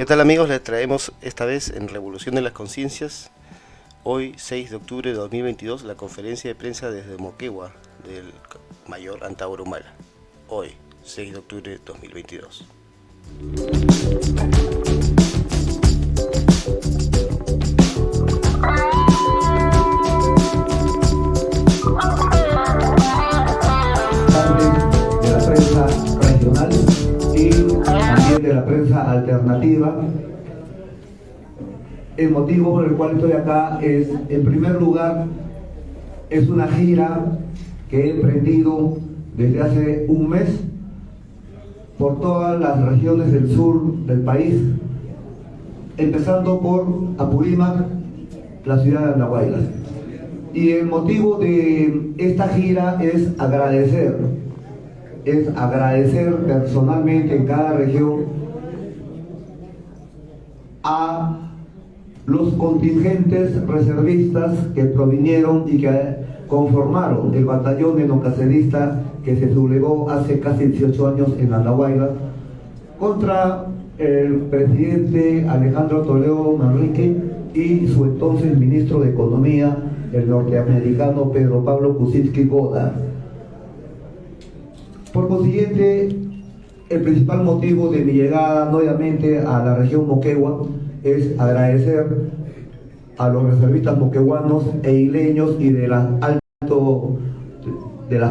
tal amigos? Les traemos esta vez en Revolución de las Conciencias, hoy 6 de octubre de 2022, la conferencia de prensa desde Moquegua del mayor Antauro Humala. Hoy, 6 de octubre de 2022. De la prensa regional y también de la prensa alternativa. El motivo por el cual estoy acá es, en primer lugar, es una gira que he emprendido desde hace un mes por todas las regiones del sur del país, empezando por Apurímac, la ciudad de Andahuaylas. Y el motivo de esta gira es agradecer personalmente en cada región a los contingentes reservistas que provinieron y que conformaron el batallón enocacerista que se sublevó hace casi 18 años en Andahuaylas contra el presidente Alejandro Toledo Manrique y su entonces ministro de Economía, el norteamericano Pedro Pablo Kuczynski Godard. Por consiguiente, el principal motivo de mi llegada nuevamente a la región Moquegua es agradecer a los reservistas moqueguanos e isleños y de las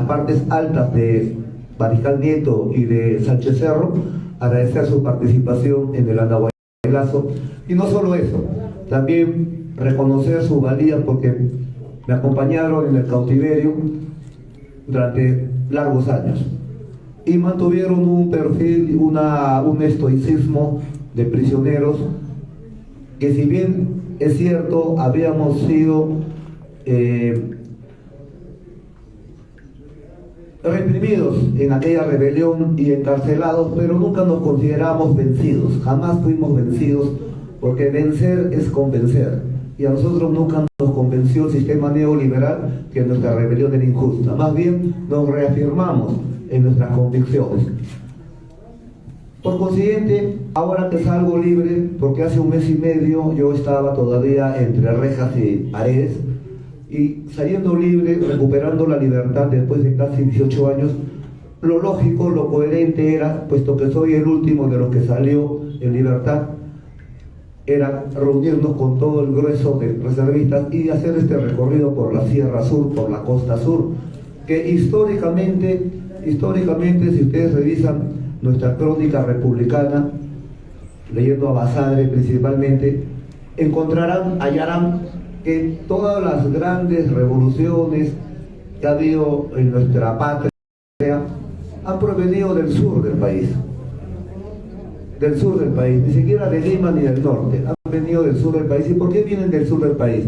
partes altas de Mariscal Nieto y de Sánchez Cerro, agradecer su participación en el Andahuaylazo. Y no solo eso, también reconocer su valía porque me acompañaron en el cautiverio durante largos años y mantuvieron un perfil, un estoicismo de prisioneros que, si bien es cierto, habíamos sido reprimidos en aquella rebelión y encarcelados, pero nunca nos consideramos vencidos, jamás fuimos vencidos, porque vencer es convencer, y a nosotros nunca nos convenció el sistema neoliberal que nuestra rebelión era injusta, más bien nos reafirmamos en nuestras convicciones. Por consiguiente, ahora que salgo libre, porque hace un mes y medio yo estaba todavía entre rejas y paredes, y saliendo libre, recuperando la libertad después de casi 18 años, lo lógico, lo coherente era, puesto que soy el último de los que salió en libertad, era reunirnos con todo el grueso de reservistas y hacer este recorrido por la Sierra Sur, por la costa sur, que históricamente, si ustedes revisan nuestra crónica republicana, leyendo a Basadre principalmente, hallarán que todas las grandes revoluciones que ha habido en nuestra patria han provenido del sur del país. Ni siquiera de Lima ni del norte, han venido del sur del país. ¿Y por qué vienen del sur del país?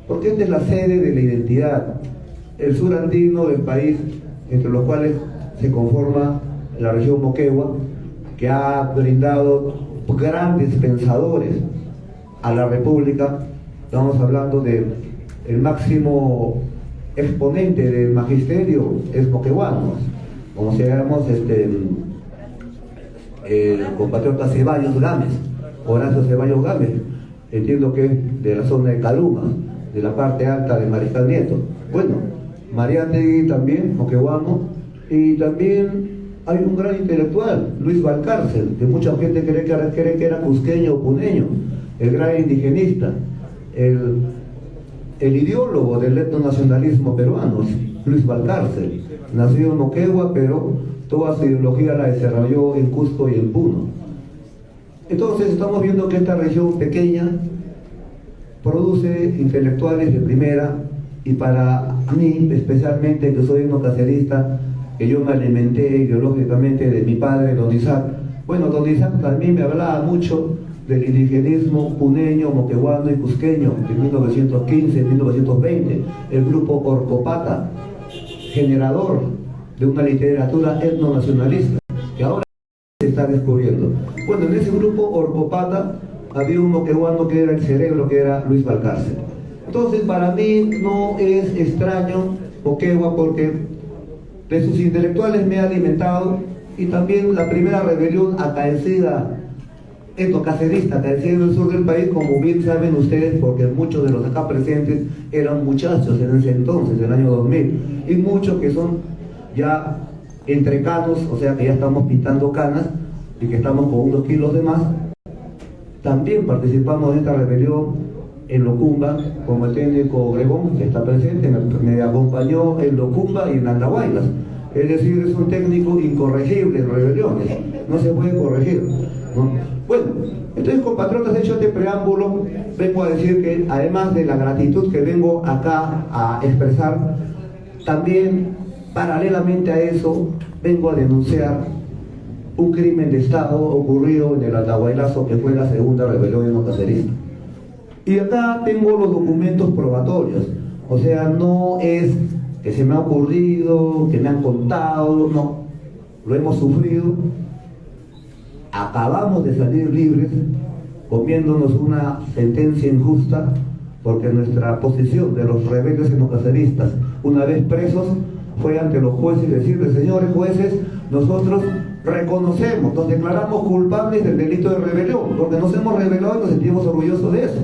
Porque esta es la sede de la identidad, el sur andino del país, entre los cuales se conforma la región Moquegua, que ha brindado grandes pensadores a la República. Estamos hablando de el máximo exponente del magisterio es moqueguano, como si hagamos el compatriota Ceballos Gámez, Horacio Ceballos Gámez, entiendo que es de la zona de Caluma, de la parte alta de Mariscal Nieto. Bueno, Mariátegui también, moqueguano, y también hay un gran intelectual, Luis Valcárcel, que mucha gente cree que era cusqueño o puneño, el gran indigenista, el ideólogo del etnonacionalismo peruano, Luis Valcárcel, nació en Moquegua, pero toda su ideología la desarrolló en Cusco y en Puno. Entonces estamos viendo que esta región pequeña produce intelectuales de primera, y para mí, especialmente, que soy etnocacerista, que yo me alimenté ideológicamente de mi padre, don Isaac. Bueno, don Isaac también me hablaba mucho del indigenismo puneño, moqueguano y cusqueño de 1915, 1920, el grupo Orcopata, generador de una literatura etnonacionalista, que ahora se está descubriendo. Bueno, en ese grupo Orcopata había un moqueguano que era el cerebro, que era Luis Valcárcel. Entonces, para mí no es extraño Moquegua, porque de sus intelectuales me he alimentado, y también la primera rebelión acaecida etnocacerista, que decía en el sur del país, como bien saben ustedes, porque muchos de los acá presentes eran muchachos en ese entonces, en el año 2000, y muchos que son ya entrecanos, o sea que ya estamos pintando canas y que estamos con unos kilos de más. También participamos en esta rebelión en Locumba, como el técnico Obregón, que está presente, me acompañó en Locumba y en Andahuaylas. Es decir, es un técnico incorregible en rebeliones, no se puede corregir, ¿no? Bueno, entonces, compatriotas, hecho este preámbulo, vengo a decir que además de la gratitud que vengo acá a expresar, también paralelamente a eso vengo a denunciar un crimen de Estado ocurrido en el Andahuaylazo, que fue la segunda rebelión etnocacerista. Y acá tengo los documentos probatorios, o sea, no es que se me ha ocurrido, que me han contado, no, lo hemos sufrido. Acabamos de salir libres, comiéndonos una sentencia injusta, porque nuestra posición de los rebeldes etnocaceristas, una vez presos, fue ante los jueces y decirles: señores jueces, nosotros reconocemos, nos declaramos culpables del delito de rebelión, porque nos hemos rebelado y nos sentimos orgullosos de eso,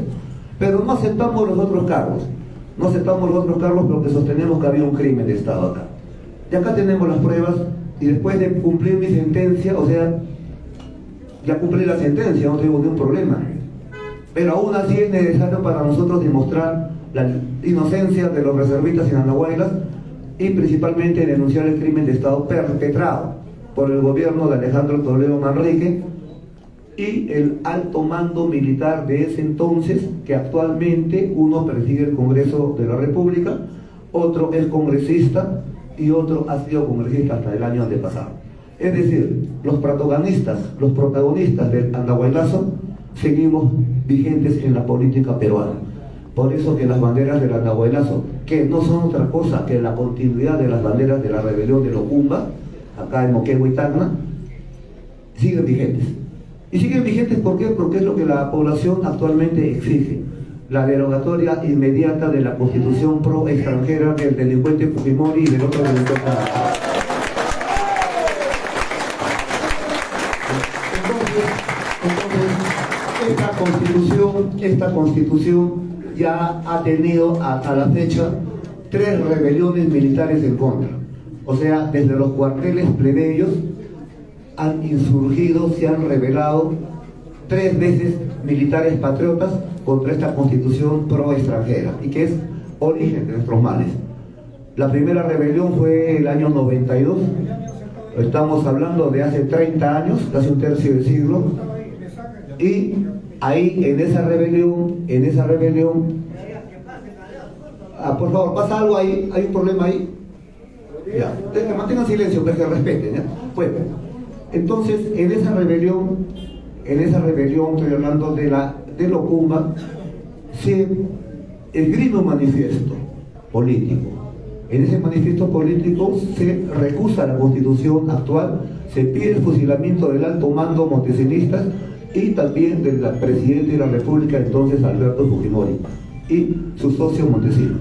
pero no aceptamos los otros cargos, no aceptamos los otros cargos porque sostenemos que había un crimen de Estado acá. Y acá tenemos las pruebas, y después de cumplir mi sentencia, o sea, ya cumplí la sentencia, no tengo ningún problema, pero aún así es necesario para nosotros demostrar la inocencia de los reservistas en Andahuaylas y principalmente denunciar el crimen de Estado perpetrado por el gobierno de Alejandro Toledo Manrique y el alto mando militar de ese entonces, que actualmente uno preside el Congreso de la República, otro es congresista y otro ha sido congresista hasta el año antepasado. Es decir, los protagonistas del Andahuaylazo seguimos vigentes en la política peruana. Por eso que las banderas del Andahuaylazo, que no son otra cosa que la continuidad de las banderas de la rebelión de Locumba, acá en Moquegua y Tacna, siguen vigentes. Y siguen vigentes, ¿por qué? Porque es lo que la población actualmente exige: la derogatoria inmediata de la Constitución pro extranjera del delincuente Fujimori y del otro delincuente. Entonces, esta constitución ya ha tenido hasta la fecha 3 rebeliones militares en contra. O sea, desde los cuarteles plebeyos han insurgido, se han rebelado 3 veces militares patriotas contra esta constitución pro extranjera, y que es origen de nuestros males. La primera rebelión fue el año 92, estamos hablando de hace 30 años, casi un tercio de siglo, y ahí en esa rebelión, por favor, pasa algo ahí, hay un problema ahí, ya, que mantengan silencio, que respeten, ¿ya? Bueno, entonces en esa rebelión estoy hablando de Locumba, se esgrime un manifiesto político. En ese manifiesto político se recusa la constitución actual, se pide el fusilamiento del alto mando montesinistas y también del presidente de la República entonces, Alberto Fujimori, y su socio Montesinos.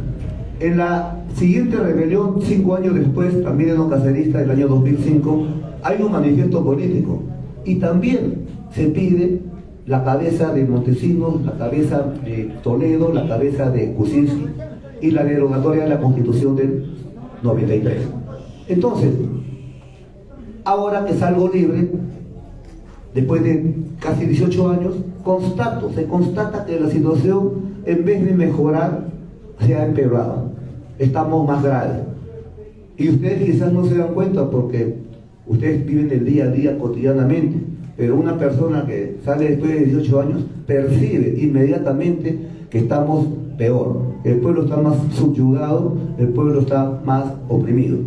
En la siguiente rebelión, 5 años después, también etnocacerista, del año 2005, hay un manifiesto político y también se pide la cabeza de Montesinos, la cabeza de Toledo, la cabeza de Kuczynski y la derogatoria de la Constitución del 93. Entonces, ahora que salgo libre, después de casi 18 años, se constata que la situación, en vez de mejorar, se ha empeorado. Estamos más graves. Y ustedes quizás no se dan cuenta porque ustedes viven el día a día cotidianamente, pero una persona que sale después de 18 años percibe inmediatamente que estamos peor. El pueblo está más subyugado, el pueblo está más oprimido.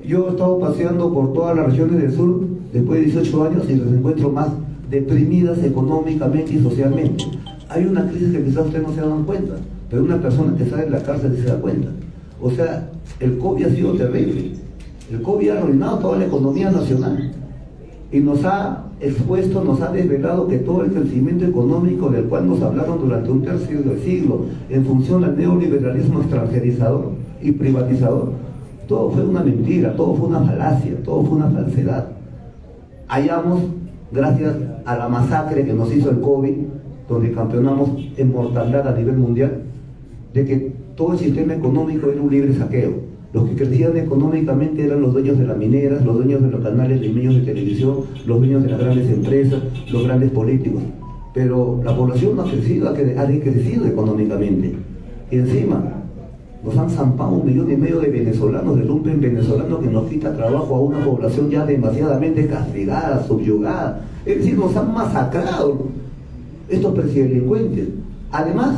Yo he estado paseando por todas las regiones del sur después de 18 años y las encuentro más deprimidas económicamente y socialmente. Hay una crisis que quizás ustedes no se dan cuenta, pero una persona que sale de la cárcel se da cuenta. O sea, el COVID ha sido terrible. El COVID ha arruinado toda la economía nacional y nos ha expuesto, nos ha desvelado que todo el crecimiento económico del cual nos hablaron durante un tercio de siglo en función del neoliberalismo extranjerizador y privatizador, todo fue una mentira, todo fue una falacia, todo fue una falsedad. Hallamos gracias a la masacre que nos hizo el COVID, donde campeonamos en mortandad a nivel mundial, de que todo el sistema económico era un libre saqueo. Los que crecían económicamente eran los dueños de las mineras, los dueños de los canales limeños de televisión, los dueños de las grandes empresas, los grandes políticos. Pero la población no ha crecido, ha decrecido económicamente. Y encima nos han zampado 1,5 millones de venezolanos, de lumpen venezolano, que nos quita trabajo a una población ya demasiadamente castigada, subyugada. Es decir, nos han masacrado estos presidelincuentes. Además,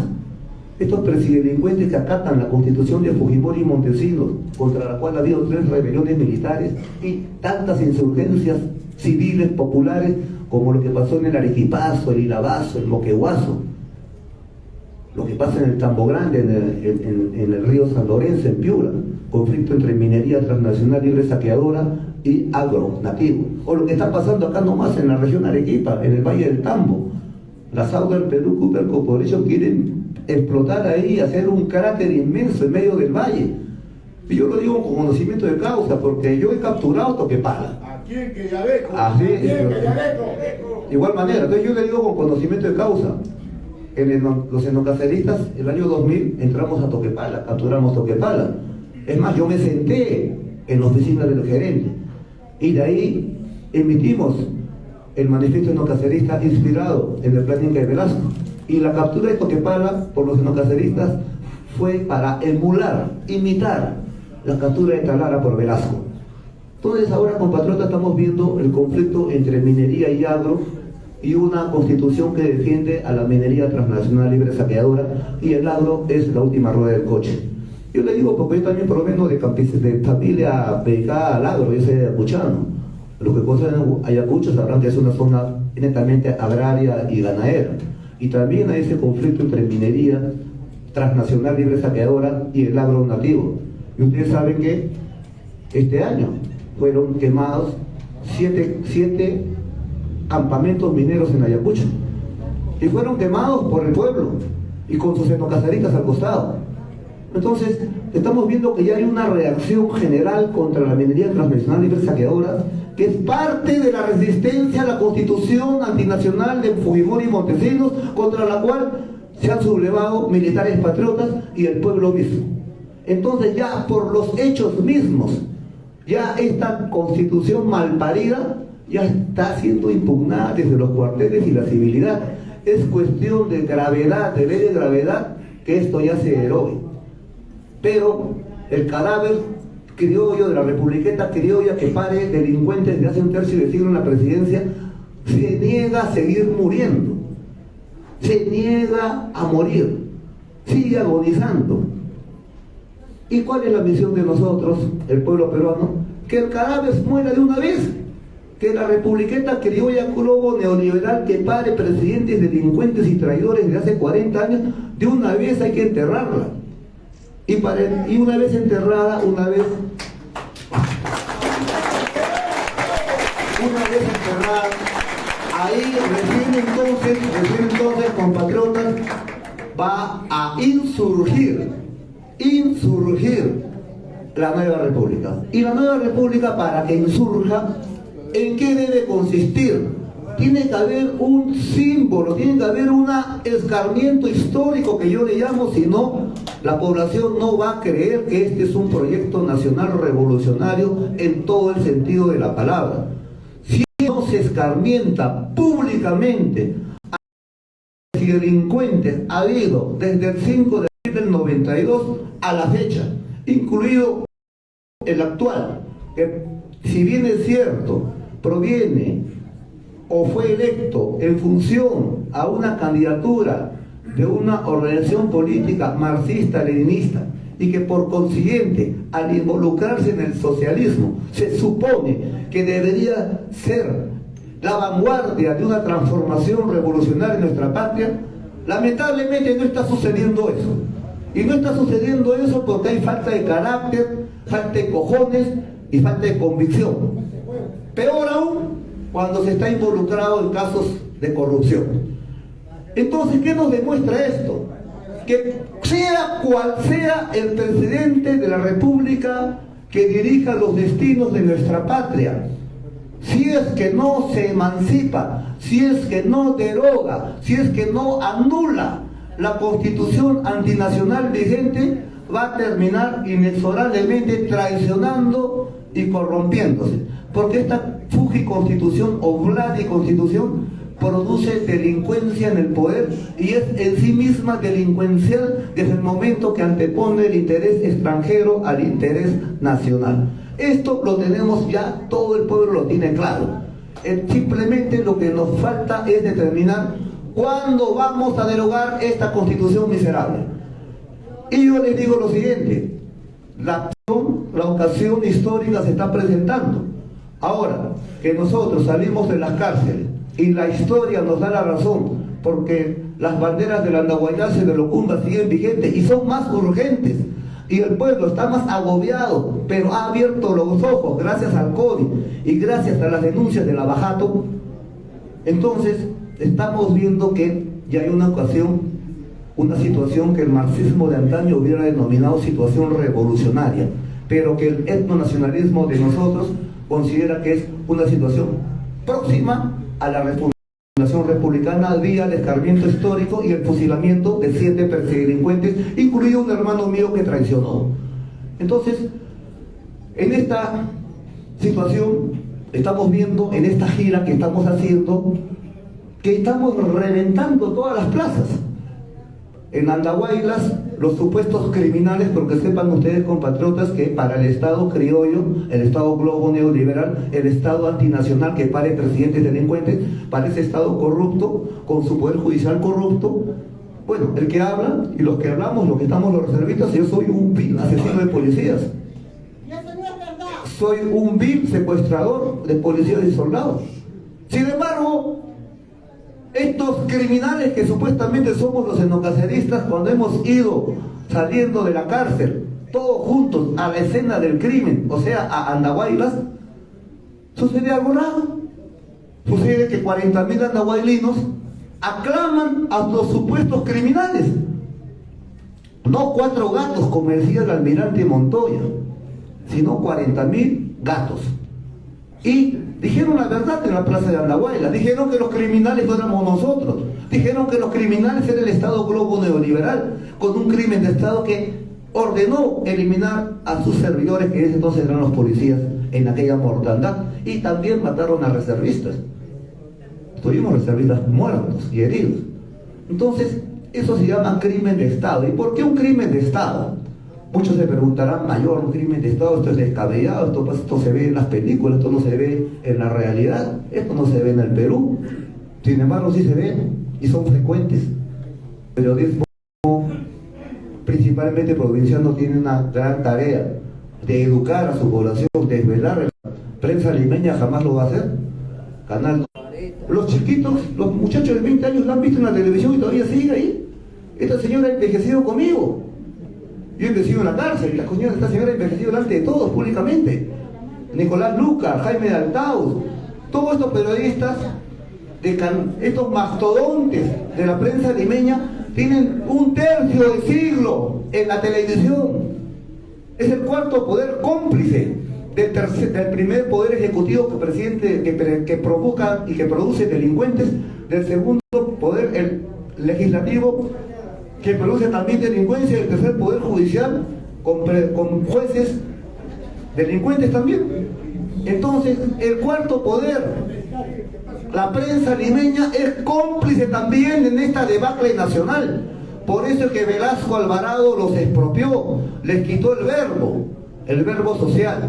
estos presidelincuentes que acatan la constitución de Fujimori y Montesinos, contra la cual ha habido 3 rebeliones militares y tantas insurgencias civiles populares como lo que pasó en el Arequipazo, el Ilabazo, el Moquegüazo, lo que pasa en el Tambo Grande, en el río San Lorenzo, en Piura, conflicto entre minería transnacional libre saqueadora y agro nativo, o lo que está pasando acá nomás en la región Arequipa, en el Valle del Tambo. La Southern Perú Cooper Corporation quieren explotar ahí, hacer un cráter inmenso en medio del valle. Y yo lo digo con conocimiento de causa, porque yo he capturado Toquepala. Aquí en Quillabeco. Así, de igual manera, entonces yo le digo con conocimiento de causa. Los etnocaceristas, el año 2000, entramos a Toquepala, capturamos Toquepala. Es más, yo me senté en la oficina del gerente y de ahí emitimos el manifiesto etnocacerista inspirado en el plan Inca de Velasco. Y la captura de Toquepala por los etnocaceristas fue para emular, imitar la captura de Talara por Velasco. Entonces ahora, compatriotas, estamos viendo el conflicto entre minería y agro, y una constitución que defiende a la minería transnacional libre saqueadora, y el agro es la última rueda del coche. Yo le digo porque yo también provengo de familia dedicada al agro, yo soy ayacuchano. Los que conocen Ayacucho sabrán que es una zona netamente agraria y ganadera. Y también hay ese conflicto entre minería transnacional libre saqueadora y el agro nativo. Y ustedes saben que este año fueron quemados 7 campamentos mineros en Ayacucho. Y fueron quemados por el pueblo y con sus etnocaceristas al costado. Entonces, estamos viendo que ya hay una reacción general contra la minería transnacional libre saqueadora, que es parte de la resistencia a la constitución antinacional de Fujimori y Montesinos, contra la cual se han sublevado militares patriotas y el pueblo mismo. Entonces ya por los hechos mismos, ya esta constitución malparida ya está siendo impugnada desde los cuarteles y la civilidad. Es cuestión de gravedad, de ley de gravedad, que esto ya se erogue. Pero el cadáver criollo de la republiqueta criolla que pare delincuentes de hace un tercio de siglo en la presidencia se niega a seguir muriendo, se niega a morir, sigue agonizando. ¿Y cuál es la misión de nosotros, el pueblo peruano? Que el cadáver muera de una vez, que la republiqueta criolla globo neoliberal que pare presidentes delincuentes y traidores de hace 40 años, de una vez hay que enterrarla. Y una vez enterrada, una vez enterrada, ahí recién entonces, compatriotas, va a insurgir la nueva república. Y la nueva república, para que insurja, ¿en qué debe consistir? Tiene que haber un símbolo, tiene que haber un escarmiento histórico que yo le llamo, si no, la población no va a creer que este es un proyecto nacional revolucionario en todo el sentido de la palabra. Si no se escarmienta públicamente a los delincuentes ha habido desde el 5 de abril del 92 a la fecha, incluido el actual, que si bien es cierto, proviene o fue electo en función a una candidatura de una organización política marxista-leninista, y que por consiguiente, al involucrarse en el socialismo, se supone que debería ser la vanguardia de una transformación revolucionaria en nuestra patria, lamentablemente no está sucediendo eso. Y no está sucediendo eso porque hay falta de carácter, falta de cojones y falta de convicción. Peor aún, cuando se está involucrado en casos de corrupción. Entonces, ¿qué nos demuestra esto? Que sea cual sea el presidente de la República que dirija los destinos de nuestra patria, si es que no se emancipa, si es que no deroga, si es que no anula la constitución antinacional vigente, va a terminar inexorablemente traicionando y corrompiéndose. Porque esta fujiconstitución o vladiconstitución produce delincuencia en el poder y es en sí misma delincuencial desde el momento que antepone el interés extranjero al interés nacional. Esto lo tenemos ya, todo el pueblo lo tiene claro. Simplemente lo que nos falta es determinar cuándo vamos a derogar esta constitución miserable. Y yo les digo lo siguiente, la ocasión histórica se está presentando. Ahora que nosotros salimos de las cárceles y la historia nos da la razón, porque las banderas de la Andahuaylas y de Locumba siguen vigentes y son más urgentes, y el pueblo está más agobiado, pero ha abierto los ojos gracias al COVID y gracias a las denuncias de la Bajato. Entonces estamos viendo que ya hay una ocasión, una situación que el marxismo de antaño hubiera denominado situación revolucionaria, pero que el etnonacionalismo de nosotros considera que es una situación próxima a la fundación republicana vía el escarmiento histórico y el fusilamiento de 7 perseguidelincuentes, incluido un hermano mío que traicionó. Entonces, en esta situación estamos viendo, en esta gira que estamos haciendo, que estamos reventando todas las plazas. En Andahuaylas, los supuestos criminales, porque sepan ustedes, compatriotas, que para el Estado criollo, el Estado globo neoliberal, el Estado antinacional que pare presidentes delincuentes, para ese Estado corrupto, con su poder judicial corrupto, bueno, el que habla y los que hablamos, los que estamos los reservistas, yo soy un vil asesino de policías. Soy un vil secuestrador de policías y soldados. Sin embargo, estos criminales que supuestamente somos los etnocaceristas, cuando hemos ido saliendo de la cárcel, todos juntos a la escena del crimen, o sea, a Andahuaylas, sucede algo raro. Sucede que 40.000 andahuaylinos aclaman a los supuestos criminales. No 4 gatos, como decía el almirante Montoya, sino 40.000 gatos. Y dijeron la verdad en la plaza de Andahuaylas, dijeron que los criminales no éramos nosotros, dijeron que los criminales era el Estado globo neoliberal, con un crimen de Estado que ordenó eliminar a sus servidores, que en ese entonces eran los policías, en aquella mortandad, y también mataron a reservistas. Tuvimos reservistas muertos y heridos. Entonces, eso se llama crimen de Estado. ¿Y por qué un crimen de Estado? Muchos se preguntarán, mayor, un crimen de Estado, esto es descabellado, esto se ve en las películas, esto no se ve en la realidad, esto no se ve en el Perú. Sin embargo, sí se ven y son frecuentes. El periodismo, principalmente provinciano, tiene una gran tarea de educar a su población, desvelar. La prensa limeña jamás lo va a hacer. Canal. Los chiquitos, los muchachos de 20 años la han visto en la televisión y todavía sigue ahí. Esta señora ha envejecido conmigo. Yo he envejecido en la cárcel y esta señora ha envejecido delante de todos, públicamente. Nicolás Luca, Jaime de Altaus, todos estos periodistas, estos mastodontes de la prensa limeña, tienen un tercio de siglo en la televisión. Es el cuarto poder cómplice del primer poder ejecutivo que provoca y que produce delincuentes, del segundo poder, el legislativo, que produce también delincuencia, y el tercer poder judicial, con jueces delincuentes también. Entonces, el cuarto poder, la prensa limeña, es cómplice también en esta debacle nacional. Por eso es que Velasco Alvarado los expropió, les quitó el verbo social.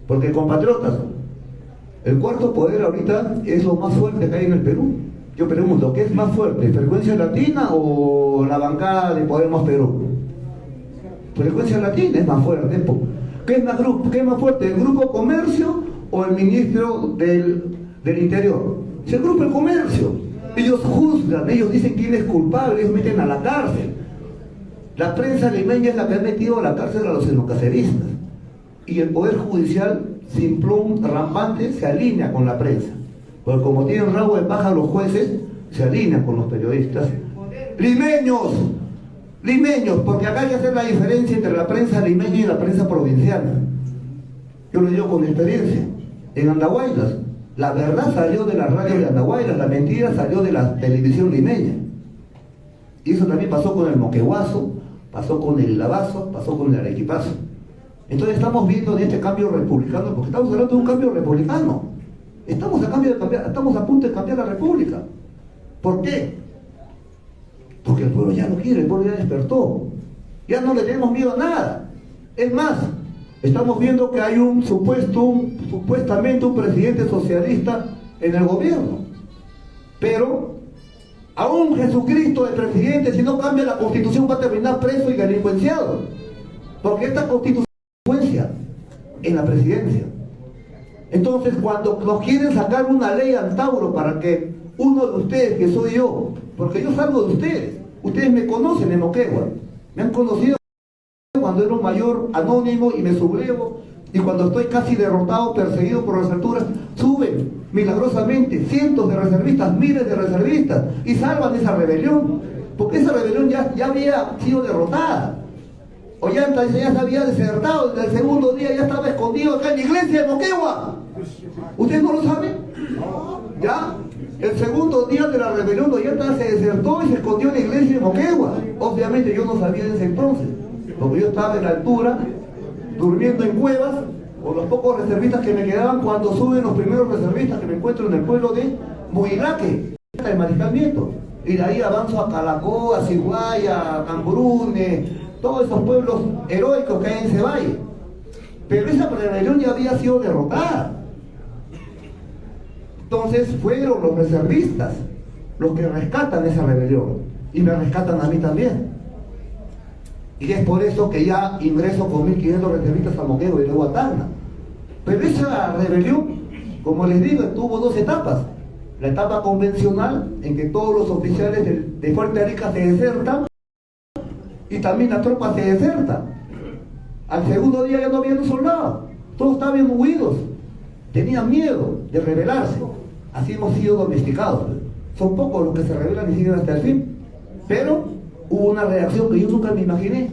Porque, compatriotas, el cuarto poder ahorita es lo más fuerte que hay en el Perú. Yo pregunto, ¿qué es más fuerte? ¿Frecuencia Latina o la bancada de Podemos Perú? Frecuencia Latina es más fuerte. ¿Qué es más fuerte? ¿El Grupo Comercio o el ministro del Interior? Es el Grupo del Comercio. Ellos juzgan, ellos dicen quién es culpable, ellos meten a la cárcel. La prensa limeña es la que ha metido a la cárcel a los etnocaceristas. Y el Poder Judicial, simplón, rampante, se alinea con la prensa. Porque como tienen rabo de paja los jueces, se alinean con los periodistas. Limeños, porque acá hay que hacer la diferencia entre la prensa limeña y la prensa provinciana. Yo lo digo con experiencia. En Andahuaylas, La verdad salió de la radio de Andahuaylas, la mentira salió de la televisión limeña. Y eso también pasó con el Moquegüazo, pasó con el Lavazo, pasó con el Arequipazo. Entonces estamos viendo en este cambio republicano, porque estamos hablando de un cambio republicano. Estamos a punto de cambiar la república. ¿Por qué? Porque el pueblo ya no quiere, el pueblo ya despertó. Ya no le tenemos miedo a nada. Es más, estamos viendo que hay supuestamente un presidente socialista en el gobierno. Pero aún Jesucristo el presidente, si no cambia la constitución, va a terminar preso y delincuenciado. Porque esta constitución en la presidencia. Entonces, cuando nos quieren sacar una ley Antauro para que uno de ustedes, que soy yo, porque yo salgo de ustedes me conocen en Moquegua, me han conocido cuando era un mayor anónimo y me sublevo, y cuando estoy casi derrotado, perseguido por las alturas, suben milagrosamente cientos de reservistas, miles de reservistas, y salvan esa rebelión, porque esa rebelión ya había sido derrotada. Ollanta ya se había desertado, desde el segundo día ya estaba escondido acá en la iglesia de Moquegua. ¿Ustedes no lo saben? ¿Ya? El segundo día de la rebelión Ollanta se desertó y se escondió en la iglesia de Moquegua. Obviamente yo no sabía en ese entonces, porque yo estaba en la altura, durmiendo en cuevas, con los pocos reservistas que me quedaban cuando suben los primeros reservistas que me encuentro en el pueblo de Muilaque, el Mariscal Nieto. Y de ahí avanzo a Calacó, a Ciguaya, a Cambrune, todos esos pueblos heroicos que hay en ese valle. Pero esa rebelión ya había sido derrotada. Entonces fueron los reservistas los que rescatan esa rebelión, y me rescatan a mí también. Y es por eso que ya ingreso con 1.500 reservistas a Moquegua y luego a Tacna. Pero esa rebelión, como les digo, tuvo dos etapas. La etapa convencional, en que todos los oficiales de Fuerte Arica se desertan, y también la tropa se deserta. Al segundo día ya no había un soldado, todos estaban huidos, tenían miedo de rebelarse. Así hemos sido domesticados. Son pocos los que se rebelan y siguen hasta el fin. Pero hubo una reacción que yo nunca me imaginé.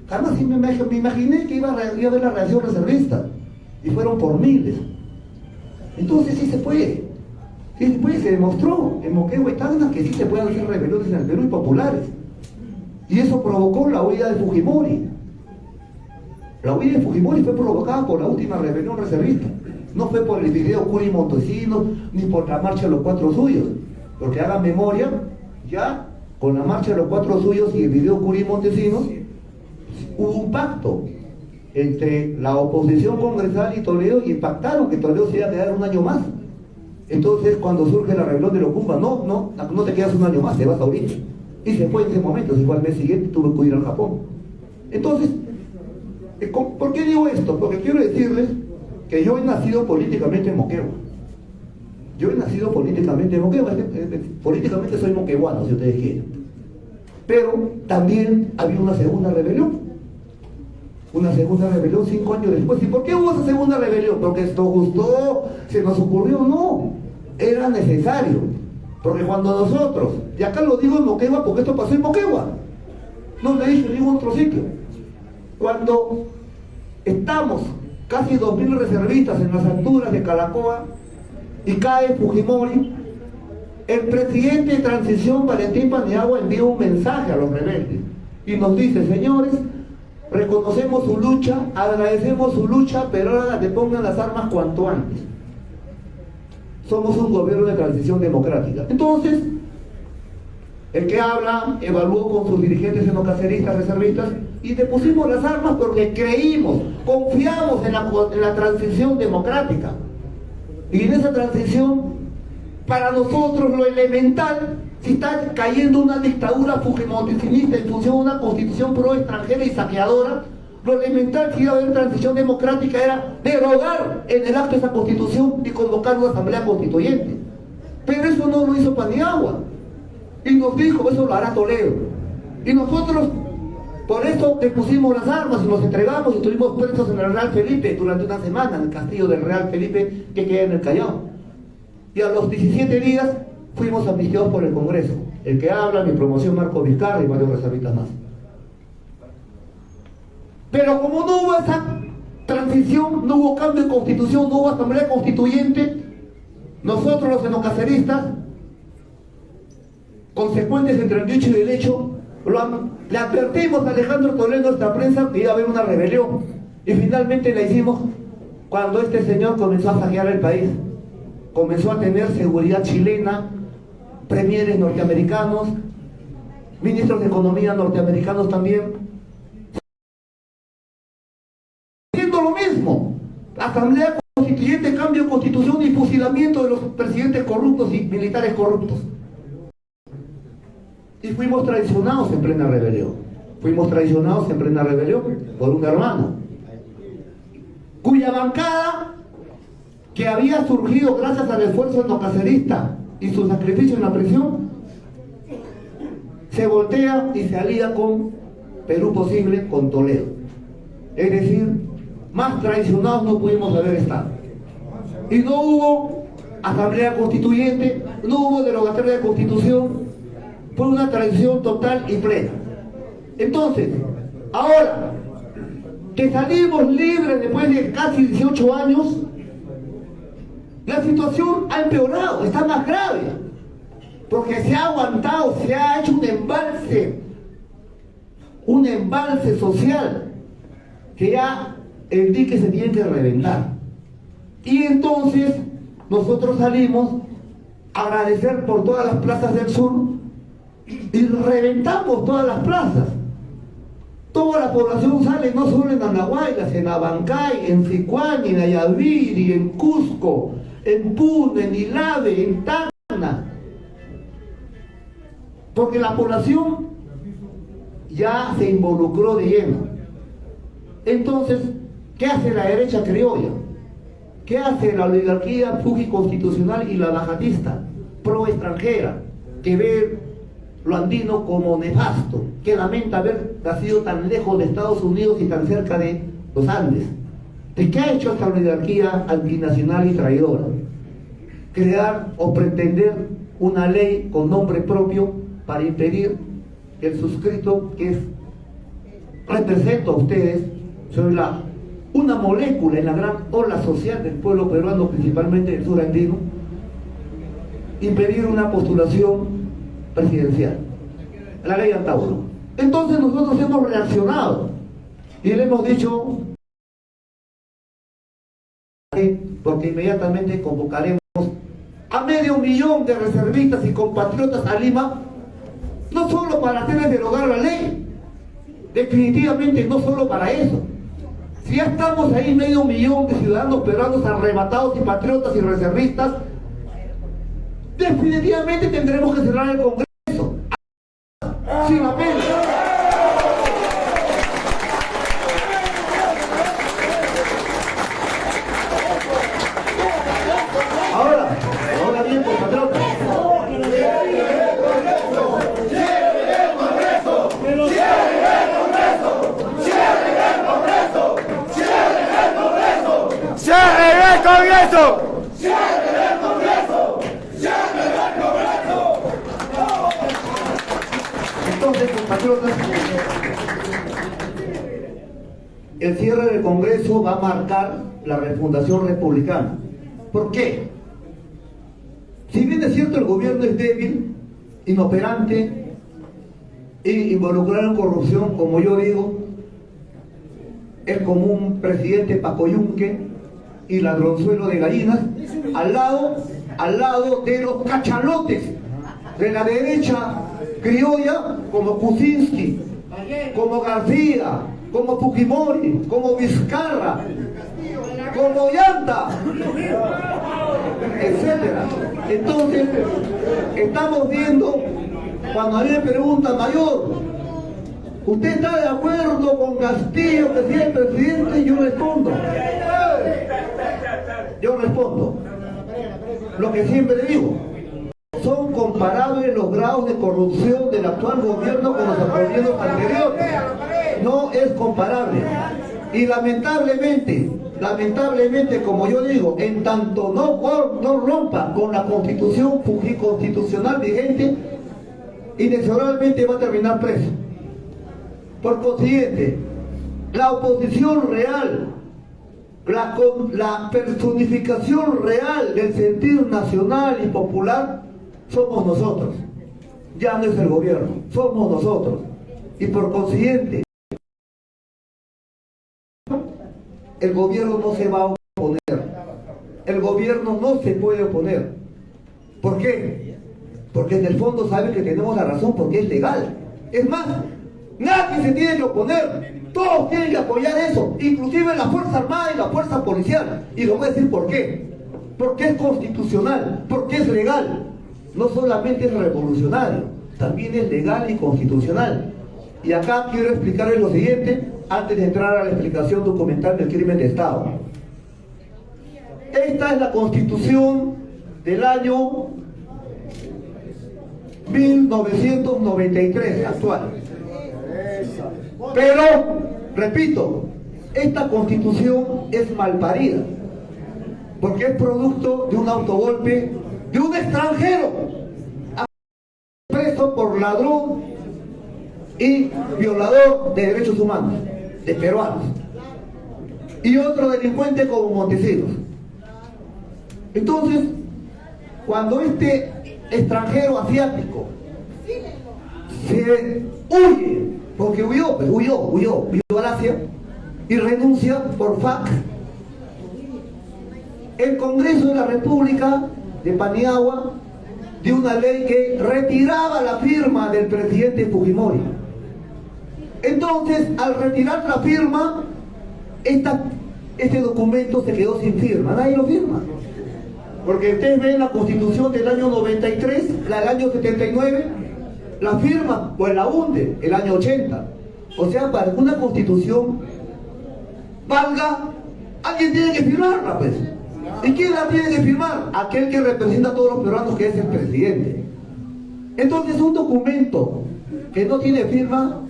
Jamás me imaginé que iba a haber la reacción reservista. Y fueron por miles. Entonces sí se puede. Sí se puede, se demostró en Moquegua y Tacna que sí se pueden hacer rebeliones en el Perú y populares. Y eso provocó la huida de Fujimori. La huida de Fujimori fue provocada por la última rebelión reservista. No fue por el video Curi Montesinos, ni por la marcha de los Cuatro Suyos. Porque hagan memoria, ya con la marcha de los Cuatro Suyos y el video Curi Montesinos, hubo un pacto entre la oposición congresal y Toledo, y pactaron que Toledo se iba a quedar un año más. Entonces, cuando surge la rebelión de los Cumba, no te quedas un año más, te vas ahorita. Y se fue en ese momento, se fue al mes siguiente, tuvo que ir al Japón. Entonces, ¿por qué digo esto? Porque quiero decirles que yo he nacido políticamente en Moquegua. Yo he nacido políticamente en Moquegua, políticamente soy moqueguano, si ustedes quieren. Pero también había una segunda rebelión. Una segunda rebelión 5 años después. ¿Y por qué hubo esa segunda rebelión? ¿Porque esto gustó? ¿Se nos ocurrió? No. Era necesario. Porque cuando nosotros, y acá lo digo en Moquegua porque esto pasó en Moquegua, no le dije en ningún otro sitio, cuando estamos casi 2.000 reservistas en las alturas de Calacoa y cae Fujimori, el presidente de transición Valentín Paniagua envía un mensaje a los rebeldes y nos dice: señores, reconocemos su lucha, agradecemos su lucha, pero ahora que pongan las armas cuanto antes. Somos un gobierno de transición democrática. Entonces, el que habla evaluó con sus dirigentes caceristas, reservistas, y depusimos las armas porque creímos, confiamos en la transición democrática. Y en esa transición, para nosotros lo elemental, si está cayendo una dictadura fujimoristinista en función de una constitución pro extranjera y saqueadora, lo elemental, si iba a haber transición democrática, era derogar en el acto esa constitución y convocar una asamblea constituyente. Pero eso no lo hizo Paniagua, y nos dijo: eso lo hará Toledo. Y nosotros, por eso le pusimos las armas y nos entregamos y estuvimos presos en el Real Felipe durante una semana, en el castillo del Real Felipe que queda en el Callao. Y a los 17 días fuimos amnistiados por el Congreso. El que habla, mi promoción, Marco Vizcarra, y varios reservistas más. Pero como no hubo esa transición, no hubo cambio de constitución, no hubo asamblea constituyente, Nosotros los enocaceristas, consecuentes entre el dicho y el hecho, le advertimos a Alejandro Toledo, nuestra prensa, que iba a haber una rebelión, y finalmente la hicimos cuando este señor comenzó a saquear el país, comenzó a tener seguridad chilena, premieres norteamericanos, ministros de economía norteamericanos también, haciendo lo mismo. Asamblea Constituyente, cambio de constitución y fusilamiento de los presidentes corruptos y militares corruptos. Y fuimos traicionados en plena rebelión. Fuimos traicionados en plena rebelión por un hermano, cuya bancada, que había surgido gracias al esfuerzo enocacerista y su sacrificio en la prisión, se voltea y se alía con Perú Posible, con Toledo. Es decir, más traicionados no pudimos haber estado. Y no hubo asamblea constituyente, no hubo derogatoria de constitución, fue una traición total y plena. Entonces, ahora que salimos libres después de casi 18 años, la situación ha empeorado, está más grave, porque se ha aguantado, se ha hecho un embalse social, que ya el dique se tiene que reventar. Y entonces nosotros salimos a agradecer por todas las plazas del sur y reventamos todas las plazas. Toda la población sale, no solo en Andahuaylas, en Abancay, en Sicuani, en Ayaviri, en Cusco, en Puno, en Ilave, en Tacna, porque la población ya se involucró de lleno. Entonces, ¿qué hace la derecha criolla? ¿Qué hace la oligarquía fujiconstitucional y la bajatista, pro extranjera, que ve lo andino como nefasto, que lamenta haber nacido tan lejos de Estados Unidos y tan cerca de los Andes? ¿De qué ha hecho esta oligarquía antinacional y traidora? Crear o pretender una ley con nombre propio para impedir el suscrito que represento a ustedes. Soy una molécula en la gran ola social del pueblo peruano, principalmente del sur andino, impedir una postulación presidencial, la ley Antauro. Entonces nosotros hemos reaccionado y le hemos dicho, porque inmediatamente convocaremos a 500.000 de reservistas y compatriotas a Lima, no solo para hacerles derogar la ley, definitivamente no solo para eso. Si ya estamos ahí 500.000 de ciudadanos peruanos arrebatados y patriotas y reservistas, definitivamente tendremos que cerrar el Congreso sin apelo. Ahora bien, compatriotas, ¡Cierren el Congreso! entonces, compatriotas, el cierre del Congreso va a marcar la refundación republicana. ¿Por qué? Si bien es cierto el gobierno es débil, inoperante e involucrado en corrupción, como yo digo, es como un presidente pacoyunque y ladronzuelo de gallinas, al lado de los cachalotes de la derecha criolla, como Kuczynski, como García, como Fujimori, como Vizcarra, como Llanta, etcétera. Entonces, estamos viendo, cuando a mí me preguntan, mayor, ¿usted está de acuerdo con Castillo que sea el presidente? Yo respondo lo que siempre digo: son comparables los grados de corrupción del actual gobierno con los gobiernos anteriores. No es comparable. Y lamentablemente, como yo digo, en tanto no rompa con la constitución constitucional vigente, inexorablemente va a terminar preso. Por consiguiente, la oposición real, La personificación real del sentir nacional y popular somos nosotros. Ya no es el gobierno, somos nosotros. Y por consiguiente, el gobierno no se va a oponer. El gobierno no se puede oponer. ¿Por qué? Porque en el fondo sabe que tenemos la razón, porque es legal. Es más, nadie se tiene que oponer. Todos tienen que apoyar eso, inclusive la Fuerza Armada y la Fuerza Policial. Y lo voy a decir por qué. Porque es constitucional, porque es legal. No solamente es revolucionario, también es legal y constitucional. Y acá quiero explicarles lo siguiente, antes de entrar a la explicación documental del crimen de Estado. Esta es la Constitución del año 1993, actual. Pero, repito, esta Constitución es malparida, porque es producto de un autogolpe de un extranjero, preso por ladrón y violador de derechos humanos, de peruanos, y otro delincuente como Montesinos. Entonces, cuando este extranjero asiático se huye, porque huyó al Asia y renuncia por FARC, el Congreso de la República de Paniagua dio una ley que retiraba la firma del presidente Fujimori. Entonces, al retirar la firma, este documento se quedó sin firma, nadie lo firma. Porque ustedes ven la Constitución del año 93, la del año 79, la firma, pues la hunde, el año 80. O sea, para que una Constitución valga, alguien tiene que firmarla, pues. ¿Y quién la tiene que firmar? Aquel que representa a todos los peruanos, que es el presidente. Entonces, un documento que no tiene firma,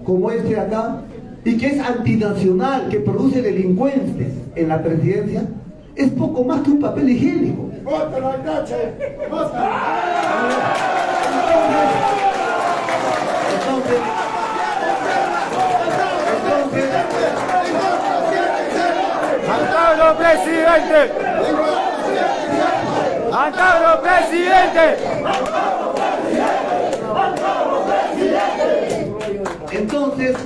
como este de acá, y que es antinacional, que produce delincuentes en la presidencia, es poco más que un papel higiénico. ¡Macabro presidente! ¡Macabro presidente! Entonces,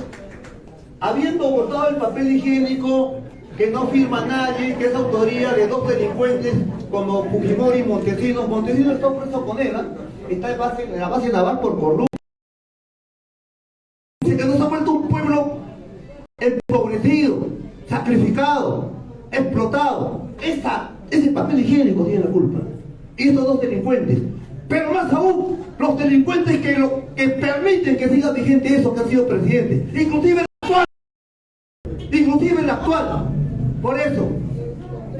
habiendo votado el papel higiénico, que no firma nadie, que es autoría de dos delincuentes como Fujimori y Montesinos. Montesinos está preso con él, ¿eh? Está en la base naval por corrupto. Dice que nos ha vuelto un pueblo empobrecido, sacrificado, explotado. Ese papel higiénico tiene la culpa. Y estos dos delincuentes. Pero más aún, los delincuentes que permiten que siga vigente eso que ha sido presidente. Inclusive el actual. Por eso,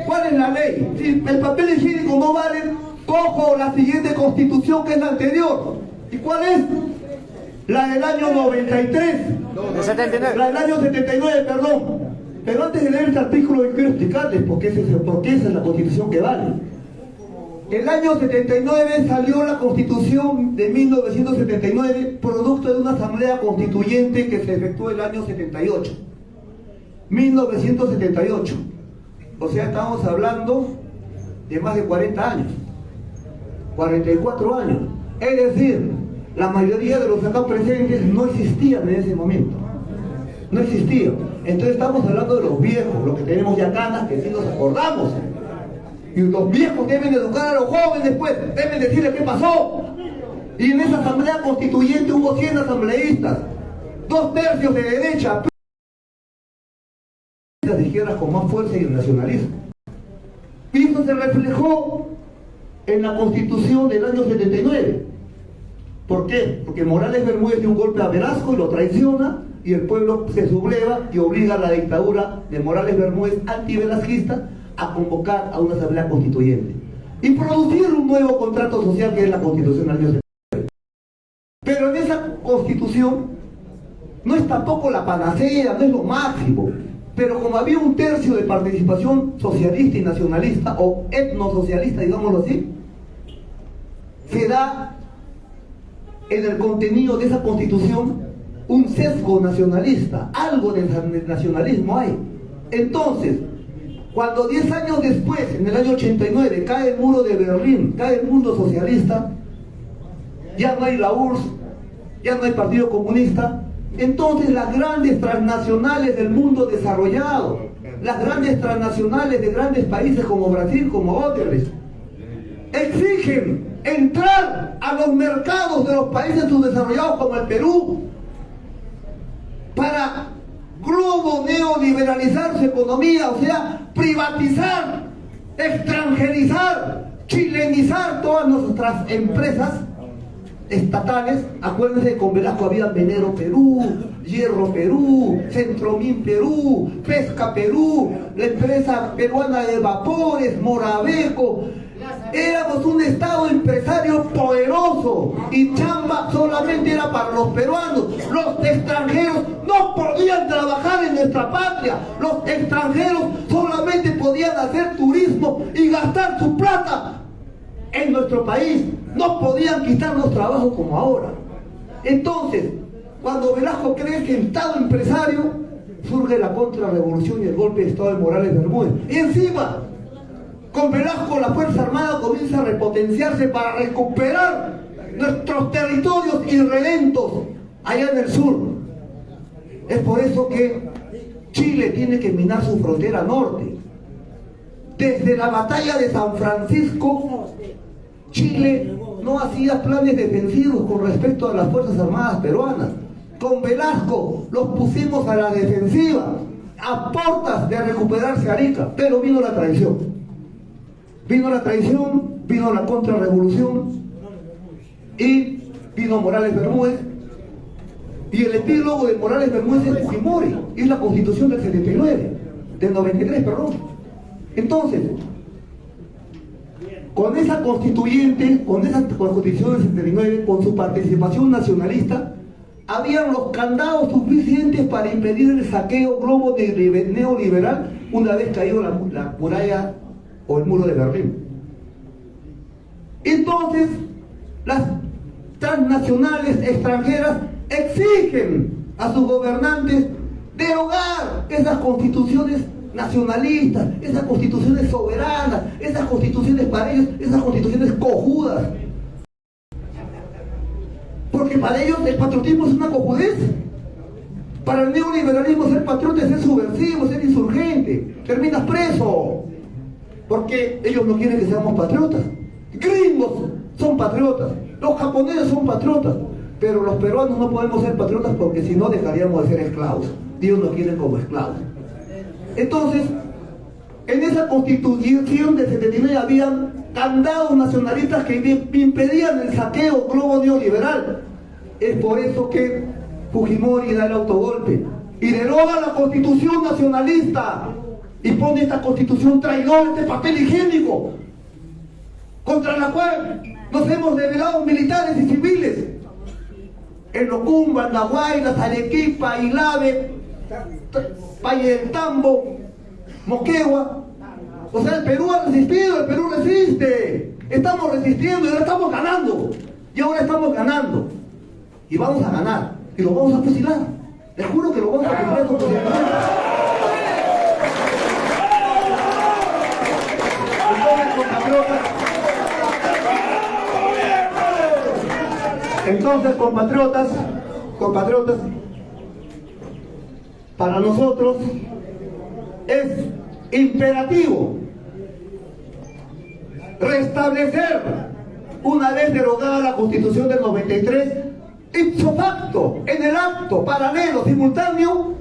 ¿cuál es la ley? Si el papel higiénico no vale, cojo la siguiente Constitución, que es la anterior. ¿Y cuál es? La del año 93. De 79. La del año 79, perdón. Pero antes de leer este artículo, yo quiero explicarles por qué esa es la Constitución que vale. El año 79 salió la Constitución de 1979, producto de una asamblea constituyente que se efectuó el año 78. 1978. O sea, estamos hablando de más de 40 años. 44 años. Es decir, la mayoría de los acá presentes no existían en ese momento. No existían. Entonces estamos hablando de los viejos, los que tenemos ya canas, que sí nos acordamos. Y los viejos deben educar a los jóvenes, pues, deben decirles qué pasó. Y en esa asamblea constituyente hubo 100 asambleístas, 2/3 de derecha, las izquierdas con más fuerza y el nacionalismo. Y eso se reflejó en la Constitución del año 79. ¿Por qué? Porque Morales Bermúdez dio un golpe a Velasco y lo traiciona, y el pueblo se subleva y obliga a la dictadura de Morales Bermúdez antivelasquista a convocar a una asamblea constituyente y producir un nuevo contrato social, que es la Constitución del año 79. Pero en esa Constitución no es tampoco la panacea, no es lo máximo. Pero como había 1/3 de participación socialista y nacionalista, o etnosocialista, digámoslo así, se da en el contenido de esa Constitución un sesgo nacionalista, algo de nacionalismo hay. Entonces, Cuando 10 años después, en el año 89, cae el muro de Berlín, cae el mundo socialista, ya no hay la URSS, ya no hay Partido Comunista, entonces las grandes transnacionales del mundo desarrollado, las grandes transnacionales de grandes países como Brasil, como Odebrecht, exigen entrar a los mercados de los países subdesarrollados como el Perú para globo neoliberalizar su economía, o sea, privatizar, extranjerizar, chilenizar todas nuestras empresas estatales. Acuérdense que con Velasco había Venero Perú, Hierro Perú, Centromin Perú, Pesca Perú, la empresa peruana de vapores, Morabeco. Éramos un estado empresario poderoso y chamba solamente era para los peruanos. Los extranjeros no podían trabajar en nuestra patria. Los extranjeros solamente podían hacer turismo y gastar su plata en nuestro país. No podían quitarnos trabajo como ahora. Entonces, cuando Velasco cree que el estado empresario, surge la contrarrevolución y el golpe de estado de Morales Bermúdez. Y encima, con Velasco la Fuerza Armada comienza a repotenciarse para recuperar nuestros territorios irredentos allá en el sur. Es por eso que Chile tiene que minar su frontera norte. Desde la batalla de San Francisco, Chile no hacía planes defensivos con respecto a las Fuerzas Armadas peruanas. Con Velasco los pusimos a la defensiva, a portas de recuperarse Arica, pero vino la traición. Vino la traición, vino la contrarrevolución y vino Morales Bermúdez. Y el epílogo de Morales Bermúdez es Fujimori, es la Constitución del 79, del 93, perdón. Entonces, con esa constituyente, con esa Constitución del 79, con su participación nacionalista, habían los candados suficientes para impedir el saqueo globo neoliberal una vez caído la muralla o el muro de Berlín. Entonces, las transnacionales extranjeras exigen a sus gobernantes derogar esas constituciones nacionalistas, esas constituciones soberanas, esas constituciones para ellos, esas constituciones cojudas. Porque para ellos el patriotismo es una cojudez. Para el neoliberalismo ser patriota es ser subversivo, ser insurgente. Terminas preso. Porque ellos no quieren que seamos patriotas. Gringos son patriotas, los japoneses son patriotas, pero los peruanos no podemos ser patriotas porque si no dejaríamos de ser esclavos. Ellos nos quieren como esclavos. Entonces, en esa constitución de 79 habían candados nacionalistas que impedían el saqueo globo neoliberal. Es por eso que Fujimori da el autogolpe y deroga la constitución nacionalista y pone esta constitución traidora, este papel higiénico, contra la cual nos hemos rebelado militares y civiles. En Locumba, Nahuaylas, Arequipa, Ilave, Valle del Tambo, Moquegua. O sea, el Perú ha resistido, el Perú resiste. Estamos resistiendo y ahora estamos ganando. Y ahora estamos ganando. Y vamos a ganar. Y lo vamos a fusilar. Les juro que lo vamos a fusilar con Entonces, compatriotas, para nosotros es imperativo restablecer, una vez derogada la Constitución del 93, ipso facto, en el acto paralelo, simultáneo,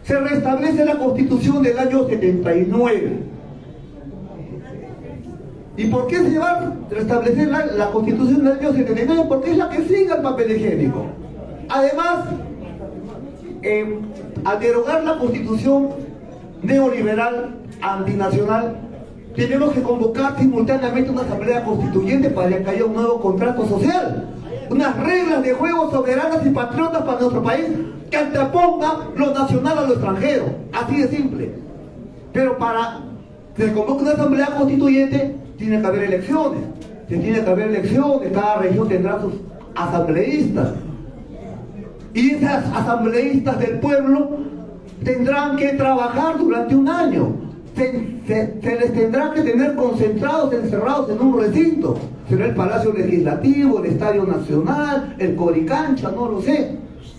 se restablece la Constitución del año 79. ¿Y por qué se va a restablecer la Constitución del año 79? Porque es la que sigue el papel higiénico. Además, al derogar la Constitución neoliberal, antinacional, tenemos que convocar simultáneamente una asamblea constituyente para que haya un nuevo contrato social, unas reglas de juego soberanas y patriotas para nuestro país que antepongan lo nacional a lo extranjero, así de simple. Pero para que se convoque una asamblea constituyente tiene que haber elecciones, cada región tendrá sus asambleístas y esas asambleístas del pueblo tendrán que trabajar durante un año se les tendrá que tener concentrados, encerrados en un recinto. Será el Palacio Legislativo, el Estadio Nacional, el Coricancha, no lo sé.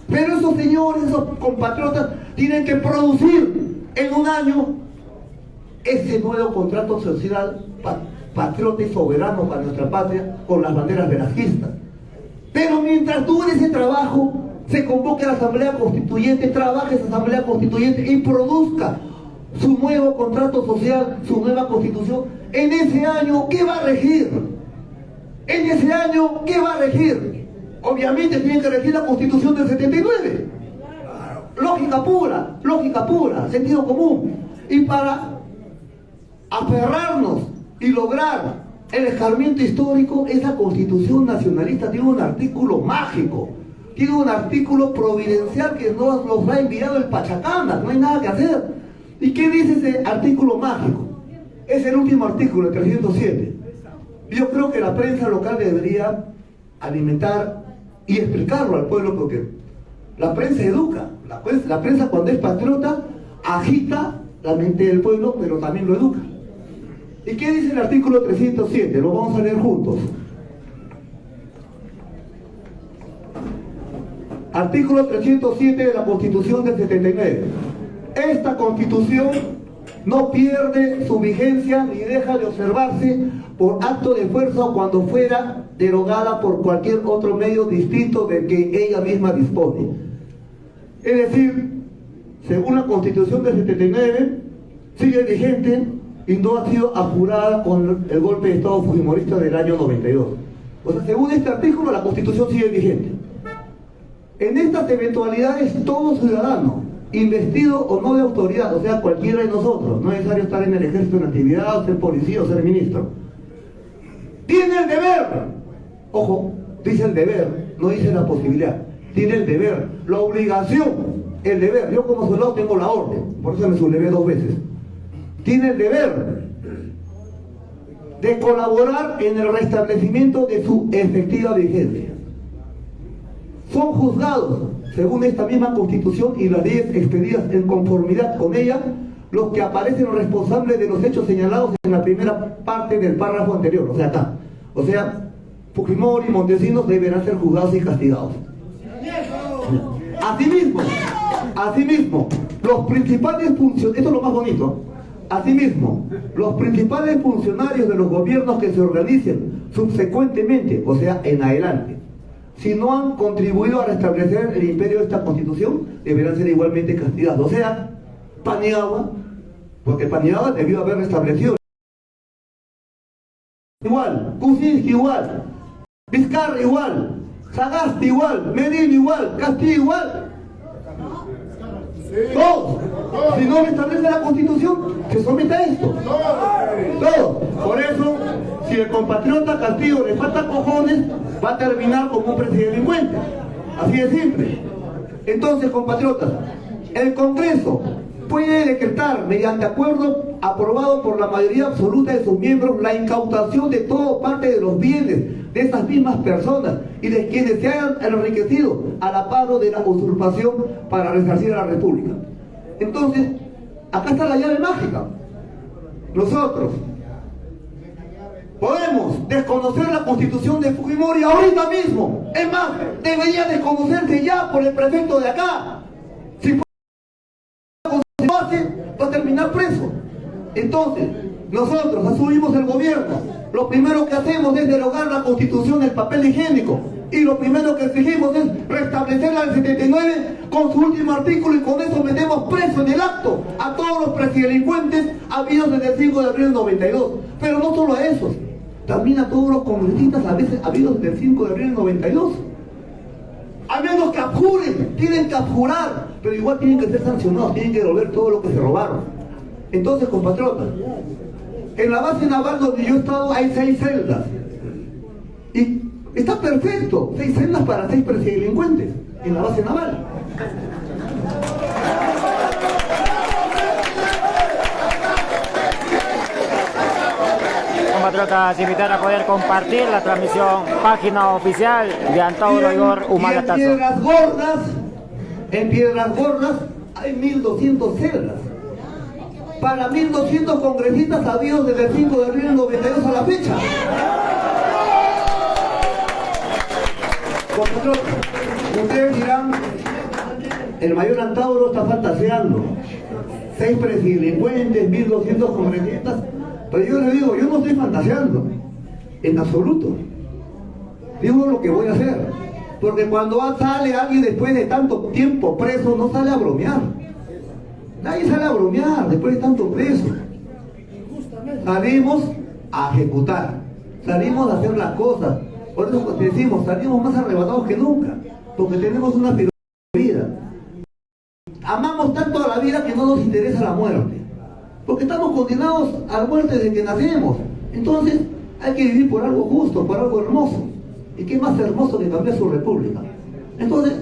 Pero esos señores, esos compatriotas, tienen que producir en un año ese nuevo contrato social patriota y soberano para nuestra patria con las banderas velasquistas. Pero mientras dure ese trabajo, se convoque a la Asamblea Constituyente, trabaje esa Asamblea Constituyente y produzca su nuevo contrato social, su nueva constitución. En ese año, ¿qué va a regir? En ese año, ¿qué va a regir? Obviamente tiene que regir la Constitución del 79. Lógica pura, sentido común. Y para aferrarnos y lograr el escarmiento histórico, esa Constitución nacionalista tiene un artículo mágico, tiene un artículo providencial que nos ha enviado el Pachacama, no hay nada que hacer. ¿Y qué dice ese artículo mágico? Es el último artículo, el 307. Yo creo que la prensa local debería alimentar y explicarlo al pueblo, porque la prensa educa, la prensa cuando es patriota agita la mente del pueblo, pero también lo educa. ¿Y qué dice el artículo 307? Lo vamos a leer juntos. Artículo 307 de la Constitución del 79. Esta Constitución no pierde su vigencia ni deja de observarse por acto de fuerza o cuando fuera derogada por cualquier otro medio distinto del que ella misma dispone. Es decir, según la Constitución del 79, sigue vigente y no ha sido apurada con el golpe de Estado fujimorista del año 92. O sea, según este artículo, la Constitución sigue vigente. En estas eventualidades, todo ciudadano, investido o no de autoridad, o sea, cualquiera de nosotros, no es necesario estar en el ejército en actividad, o ser policía o ser ministro, tiene el deber, ojo, dice el deber, no dice la posibilidad, tiene el deber, la obligación, el deber. Yo como soldado tengo la orden, por eso me sublevé 2 veces. Tiene el deber de colaborar en el restablecimiento de su efectiva vigencia. Son juzgados, según esta misma Constitución y las leyes expedidas en conformidad con ella, los que aparecen responsables de los hechos señalados en la primera parte del párrafo anterior, o sea, acá. O sea, Fujimori y Montesinos deberán ser juzgados y castigados. Asimismo, los principales funcionarios, esto es lo más bonito, asimismo, los principales funcionarios de los gobiernos que se organicen subsecuentemente, o sea, en adelante, si no han contribuido a restablecer el imperio de esta Constitución, deberán ser igualmente castigados. O sea, Paniagua, porque Paniagua debió haber restablecido igual, Kuczynski igual, Vizcarra igual, Sagasti igual, Medina igual, Castillo igual. Todos. Si no restablece la Constitución, se somete a esto. Todos. Por eso, si el compatriota Castillo le falta cojones, va a terminar como un presidente delincuente. Así de simple. Entonces, compatriotas, el Congreso puede decretar, mediante acuerdo aprobado por la mayoría absoluta de sus miembros, la incautación de toda parte de los bienes de esas mismas personas y de quienes se hayan enriquecido al amparo de la usurpación para resarcir a la República. Entonces, acá está la llave mágica. Nosotros podemos desconocer la Constitución de Fujimori ahorita mismo. Es más, debería desconocerse ya por el prefecto de acá. Si lo hace, va a terminar preso. Entonces, nosotros asumimos el gobierno. Lo primero que hacemos es derogar la Constitución del papel higiénico. Y lo primero que exigimos es restablecerla del 79 con su último artículo, y con eso metemos preso en el acto a todos los presidelincuentes habidos desde el 5 de abril del 92. Pero no solo a esos, también a todos los congresistas a veces habidos desde el 5 de abril del 92. A menos que abjuren, tienen que abjurar, pero igual tienen que ser sancionados, tienen que devolver todo lo que se robaron. Entonces, compatriotas, en la base naval donde yo he estado hay 6 celdas. Y está perfecto, 6 celdas para 6 presidelincuentes en la base naval. Compatriotas, invitar a poder compartir la transmisión, página oficial de Antauro Igor Humala. En Piedras Gordas hay 1200 celdas. para 1.200 congresistas habidos desde el 5 de abril del 92 a la fecha. Ustedes dirán, el mayor Antauro está fantaseando. 6 presidelincuentes, 1.200 congresistas. Pero yo les digo, yo no estoy fantaseando, en absoluto. Digo lo que voy a hacer. Porque cuando sale alguien después de tanto tiempo preso, no sale a bromear. Nadie sale a bromear después de tanto preso. Salimos a ejecutar, salimos a hacer las cosas. Por eso te decimos, salimos más arrebatados que nunca, porque tenemos una vida. Amamos tanto a la vida que no nos interesa la muerte, porque estamos condenados a la muerte desde que nacemos. Entonces hay que vivir por algo justo, por algo hermoso. ¿Y qué más hermoso que cambiar su república? Entonces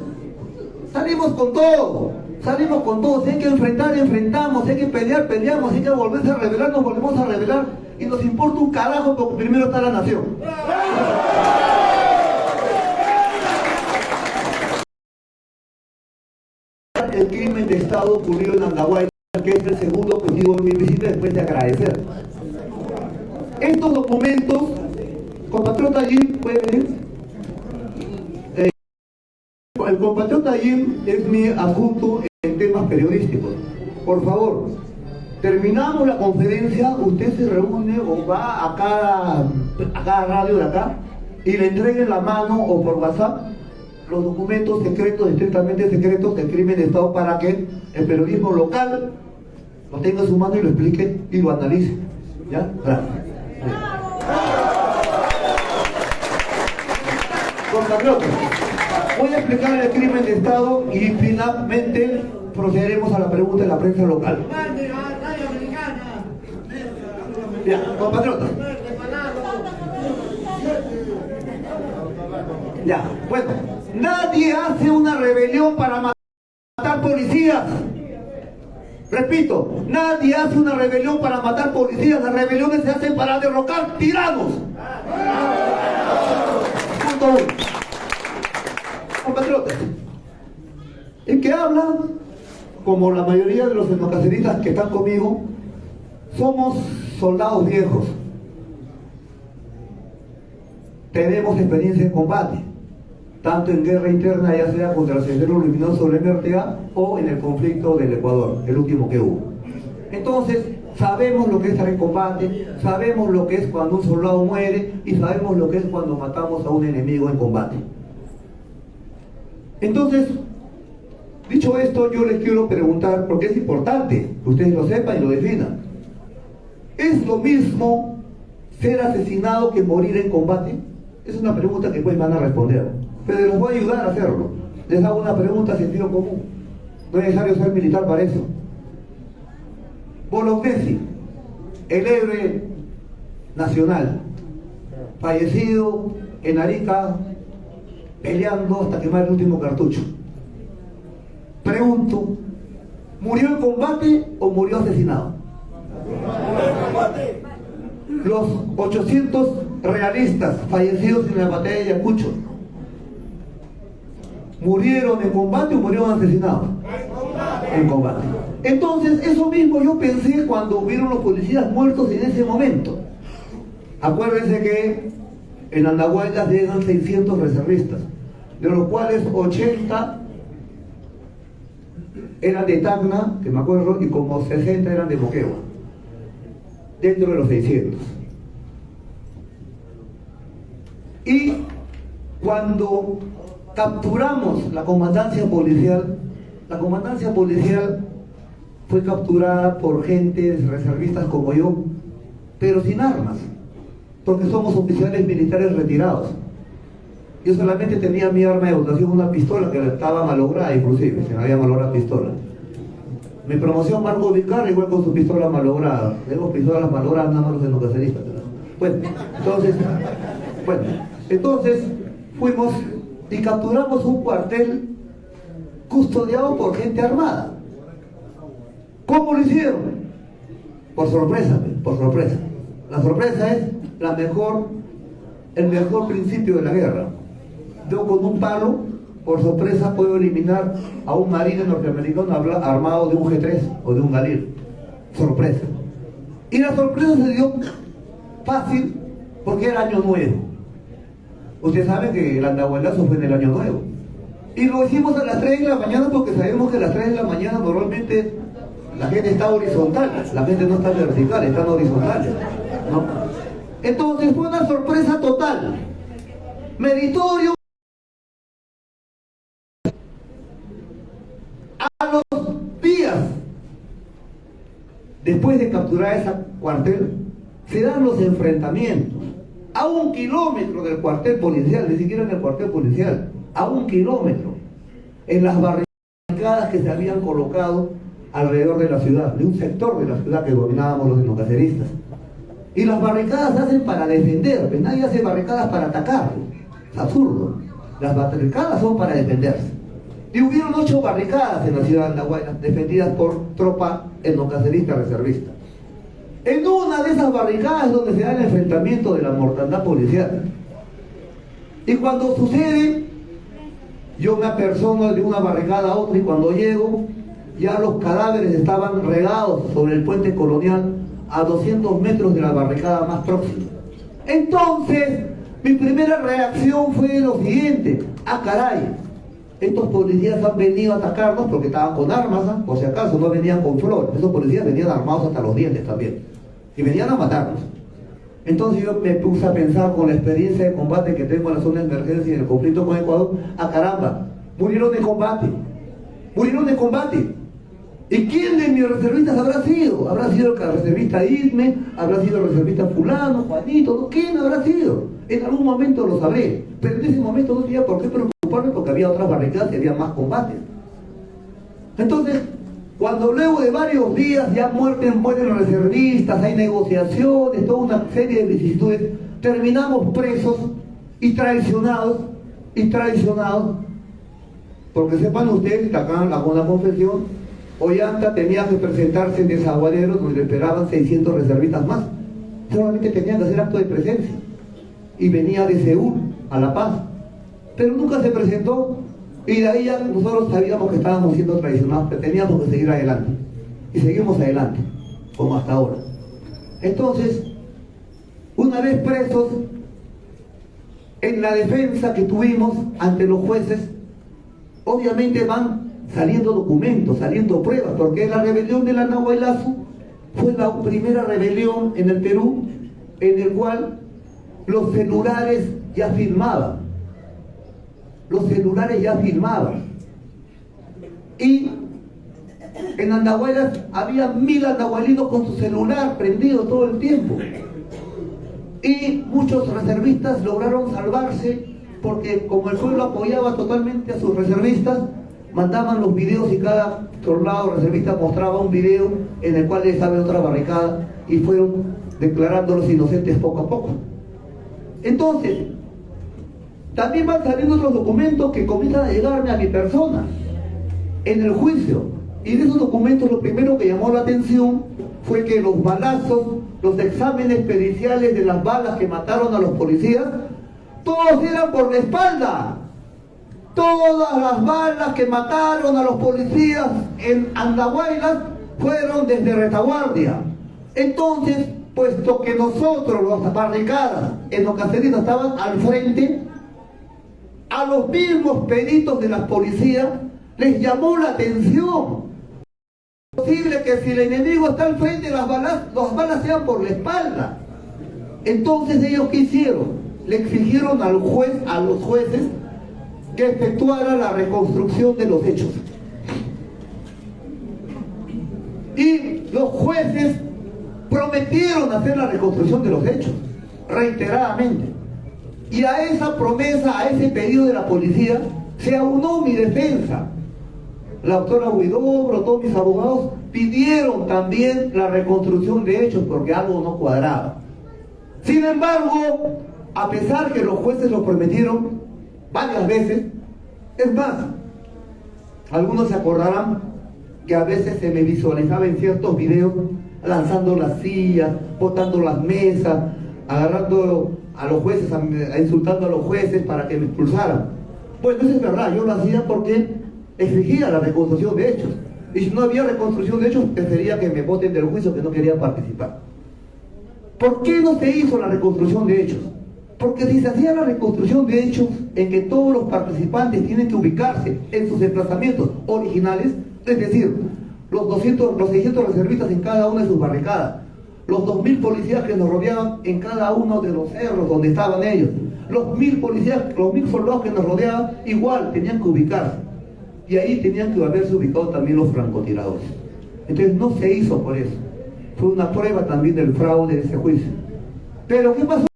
salimos con todo. Salimos con todo. Si hay que enfrentar, enfrentamos. Si hay que pelear, peleamos. Si hay que volverse a rebelar, nos volvemos a rebelar. Y nos importa un carajo porque primero está la nación. El crimen de Estado ocurrido en Andahuaylas, que es el segundo objetivo de mi visita después de agradecer. Estos documentos, compatriota Jim, ¿puede venir? El compatriota Jim es mi adjunto en temas periodísticos. Por favor, terminamos la conferencia, usted se reúne o va a cada radio de acá y le entregue en la mano o por WhatsApp los documentos secretos, estrictamente secretos del crimen de Estado, para que el periodismo local lo tenga en su mano y lo explique y lo analice. ¿Ya? Gracias. Compatriotas, voy a explicar el crimen de Estado y finalmente procederemos a la pregunta de la prensa local. Ya, compatriotas. Ya, bueno, nadie hace una rebelión para matar policías. Repito, nadie hace una rebelión para matar policías. Las rebeliones se hacen para derrocar tiranos. Punto 1. Compatriotas, el que habla, como la mayoría de los etnocaceristas que están conmigo, somos soldados viejos. Tenemos experiencia en combate, tanto en guerra interna, ya sea contra el Sendero Luminoso del MRTA o en el conflicto del Ecuador, el último que hubo. Entonces, sabemos lo que es estar en combate, sabemos lo que es cuando un soldado muere y sabemos lo que es cuando matamos a un enemigo en combate. Entonces, dicho esto, yo les quiero preguntar, porque es importante que ustedes lo sepan y lo definan. ¿Es lo mismo ser asesinado que morir en combate? Es una pregunta que pues van a responder, pero les voy a ayudar a hacerlo. Les hago una pregunta de sentido común. No es necesario ser militar para eso. Bolognesi, el héroe nacional, fallecido en Arica, peleando hasta quemar el último cartucho. Pregunto, ¿murió en combate o murió asesinado? Los 800 realistas fallecidos en la batalla de Ayacucho, ¿murieron en combate o murieron asesinados? En combate. Entonces, eso mismo yo pensé cuando vieron los policías muertos en ese momento. Acuérdense que en Andahuaylas llegan 600 reservistas, de los cuales 80 eran de Tacna, que me acuerdo, y como 60 eran de Moquegua, dentro de los 600. Y cuando capturamos la comandancia policial fue capturada por gente reservistas como yo, pero sin armas, porque somos oficiales militares retirados. Yo solamente tenía mi arma de dotación, una pistola que estaba malograda, inclusive, se me había malogrado la pistola. Mi promoción Marco Vizcarra igual con su pistola malograda. Tenemos pistolas malogradas nada más los etnocaceristas. Entonces fuimos y capturamos un cuartel custodiado por gente armada. ¿Cómo lo hicieron? Por sorpresa, por sorpresa. La sorpresa es el mejor principio de la guerra. Yo con un palo, por sorpresa, puedo eliminar a un marine norteamericano armado de un G3 o de un Galil. sorpresa. Y la sorpresa se dio fácil porque era año nuevo. Usted sabe que el andahuaylazo fue en el año nuevo. Y lo hicimos a las 3 de la mañana porque sabemos que a las 3 de la mañana normalmente la gente está horizontal, la gente no está vertical, están horizontales, ¿no? Entonces fue una sorpresa total. Meritorio. A los días después de capturar ese cuartel, se dan los enfrentamientos a 1 kilómetro del cuartel policial, ni siquiera en el cuartel policial, a 1 kilómetro, en las barricadas que se habían colocado alrededor de la ciudad, de un sector de la ciudad que dominábamos los etnocaceristas. Y las barricadas se hacen para defender, pues nadie hace barricadas para atacar, es absurdo. Las barricadas son para defenderse. Y hubieron 8 barricadas en la ciudad de Andahuaylas, defendidas por tropa etnocacerista reservista. En una de esas barricadas es donde se da el enfrentamiento de la mortandad policial. Y cuando sucede, yo me apersono de una barricada a otra y cuando llego, ya los cadáveres estaban regados sobre el puente colonial a 200 metros de la barricada más próxima. Entonces, mi primera reacción fue lo siguiente: ¡ah, caray! Estos policías han venido a atacarnos porque estaban con armas, ¿eh? Por si acaso no venían con flores. Esos policías venían armados hasta los dientes también. Y venían a matarnos. Entonces yo me puse a pensar con la experiencia de combate que tengo en la zona de emergencia y en el conflicto con Ecuador. ¡Ah, caramba! Murieron de combate. Murieron de combate. ¿Y quién de mis reservistas habrá sido? ¿Habrá sido el reservista Isme? ¿Habrá sido el reservista fulano, Juanito? ¿No? ¿Quién habrá sido? En algún momento lo sabré. Pero en ese momento no tenía por qué preocuparme porque había otras barricadas y había más combates. Entonces, cuando luego de varios días ya mueren los reservistas, hay negociaciones, toda una serie de vicisitudes, terminamos presos y traicionados, porque sepan ustedes que acá en la confesión, Ollanta tenía que presentarse en Desaguadero, donde le esperaban 600 reservistas más. Solamente tenían que hacer acto de presencia. Y venía de Seúl a La Paz. Pero nunca se presentó. Y de ahí ya nosotros sabíamos que estábamos siendo traicionados, pero teníamos que seguir adelante. Y seguimos adelante, como hasta ahora. Entonces, una vez presos, en la defensa que tuvimos ante los jueces, obviamente van saliendo documentos, saliendo pruebas, porque la rebelión del Andahuaylazo fue la primera rebelión en el Perú en el cual los celulares ya filmaban. Los celulares ya filmaban. Y en Andahuaylas había 1000 andahuaylinos con su celular prendido todo el tiempo. Y muchos reservistas lograron salvarse porque como el pueblo apoyaba totalmente a sus reservistas, mandaban los videos y cada soldado reservista mostraba un video en el cual estaba en otra barricada y fueron declarándolos inocentes poco a poco. Entonces, también van saliendo otros documentos que comienzan a llegarme a mi persona en el juicio. Y de esos documentos lo primero que llamó la atención fue que los balazos, los exámenes periciales de las balas que mataron a los policías, todos eran por la espalda. Todas las balas que mataron a los policías en Andahuaylas fueron desde retaguardia. Entonces, puesto que nosotros, las barricadas etnocaceristas estaban al frente, a los mismos peritos de la policía les llamó la atención. Es posible que si el enemigo está al frente, las balas sean por la espalda. Entonces, ¿ellos qué hicieron? Le exigieron al juez, a los jueces, que efectuara la reconstrucción de los hechos. Y los jueces prometieron hacer la reconstrucción de los hechos, reiteradamente. Y a esa promesa, a ese pedido de la policía, se aunó mi defensa. La doctora Huidobro, todos mis abogados, pidieron también la reconstrucción de hechos porque algo no cuadraba. Sin embargo, a pesar que los jueces lo prometieron varias veces, es más, algunos se acordarán que a veces se me visualizaba en ciertos videos lanzando las sillas, botando las mesas, agarrando a los jueces, insultando a los jueces para que me expulsaran. Bueno, eso es verdad, yo lo hacía porque exigía la reconstrucción de hechos. Y si no había reconstrucción de hechos, prefería que me voten del juicio, que no quería participar. ¿Por qué no se hizo la reconstrucción de hechos? Porque si se hacía la reconstrucción de hechos en que todos los participantes tienen que ubicarse en sus desplazamientos originales, es decir, los 600 reservistas en cada una de sus barricadas, los 2000 policías que nos rodeaban en cada uno de los cerros donde estaban ellos, los 1000 policías, los 1000 soldados que nos rodeaban, igual tenían que ubicarse. Y ahí tenían que haberse ubicado también los francotiradores. Entonces no se hizo por eso. Fue una prueba también del fraude de ese juicio. Pero ¿qué pasó?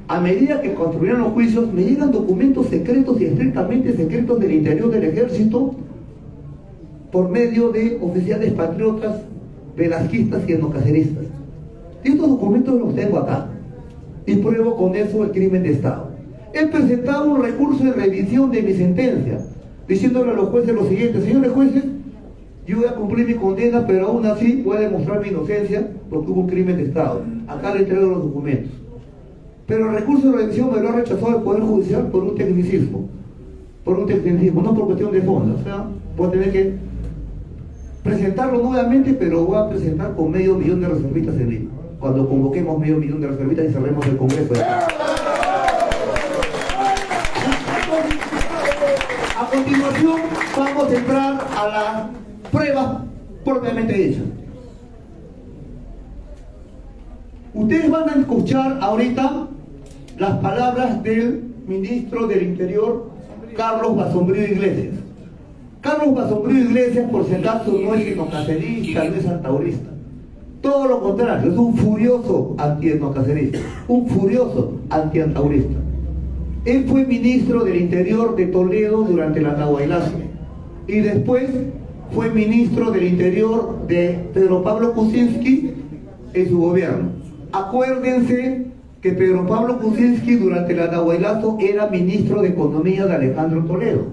A medida que construyeron los juicios, me llegan documentos secretos y estrictamente secretos del interior del ejército por medio de oficiales patriotas, velasquistas y etnocaceristas. Y estos documentos los tengo acá. Y pruebo con eso el crimen de Estado. He presentado un recurso de revisión de mi sentencia, diciéndole a los jueces lo siguiente: señores jueces, yo voy a cumplir mi condena, pero aún así voy a demostrar mi inocencia porque hubo un crimen de Estado. Acá le entrego los documentos. Pero el recurso de revisión me lo ha rechazado el Poder Judicial por un tecnicismo, no por cuestión de fondo. O sea, voy a tener que presentarlo nuevamente, pero voy a presentar con 500.000 de reservistas en Lima, cuando convoquemos 500.000 de reservistas y cerremos el Congreso de acá. A continuación vamos a entrar a las pruebas propiamente hechas. Ustedes van a escuchar ahorita las palabras del ministro del Interior, Carlos Basombrío Iglesias. Carlos Basombrío Iglesias, por si acaso, no es etnocacerista, no es antaurista. Todo lo contrario, es un furioso anti-etnocacerista, un furioso anti-antaurista. Él fue ministro del Interior de Toledo durante el Andahuaylazo y después fue ministro del Interior de Pedro Pablo Kuczynski en su gobierno. Acuérdense que Pedro Pablo Kuczynski durante el Andahuaylazo era ministro de Economía de Alejandro Toledo.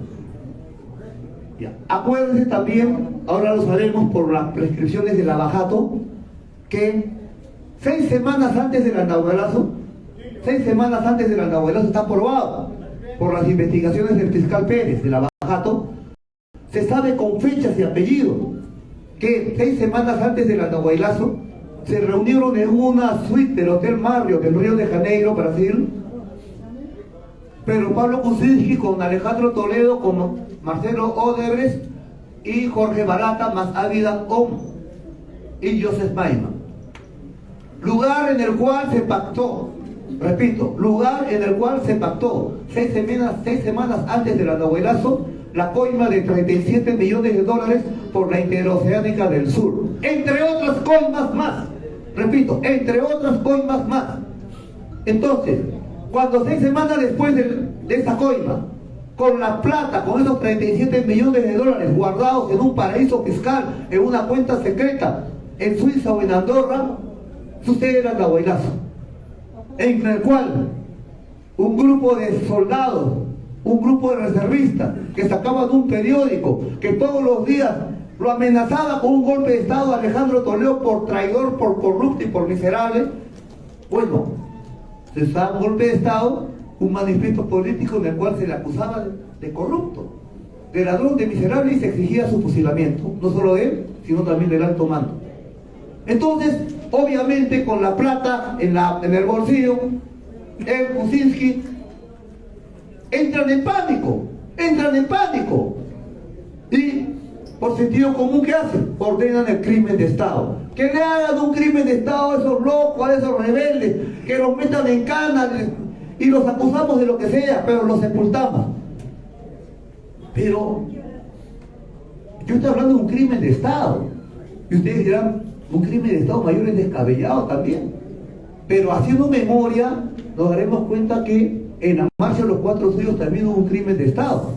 Ya. Acuérdense también, ahora lo sabemos por las prescripciones de Lavajato, que 6 semanas antes del Andahuaylazo, está probado por las investigaciones del fiscal Pérez de Lavajato, se sabe con fechas y apellidos que 6 semanas antes del Andahuaylazo se reunieron en una suite del Hotel Marriott del Río de Janeiro, Brasil, Pedro Pablo Kuczynski con Alejandro Toledo, con Marcelo Odebrecht y Jorge Barata, más Ávila Om y Joseph Maiman. Lugar en el cual se pactó, repito, lugar en el cual se pactó 6 semanas antes del Andahuaylazo la coima de $37 millones por la Interoceánica del Sur, entre otras coimas más, repito, entre otras coimas más. Entonces, cuando 6 semanas después de esa coima, con la plata, con esos $37 millones guardados en un paraíso fiscal, en una cuenta secreta, en Suiza o en Andorra, sucede el Andahuaylazo, en el cual un grupo de soldados, un grupo de reservistas que sacaban un periódico que todos los días lo amenazaba con un golpe de Estado a Alejandro Toledo por traidor, por corrupto y por miserable. Bueno, se usaba un golpe de Estado, un manifiesto político en el cual se le acusaba de corrupto, de ladrón, de miserable, y se exigía su fusilamiento, no solo de él, sino también del alto mando. Entonces, obviamente, con la plata en el bolsillo, el Kuczynski entran en pánico, y por sentido común, ¿qué hacen? Ordenan el crimen de Estado. Que le hagan un crimen de Estado a esos locos, a esos rebeldes, que los metan en cana y los acusamos de lo que sea, pero los sepultamos. Pero yo estoy hablando de un crimen de Estado, y ustedes dirán, un crimen de Estado mayor es descabellado también. Pero haciendo memoria, nos daremos cuenta que en la marcha de los 4 suyos también hubo un crimen de Estado.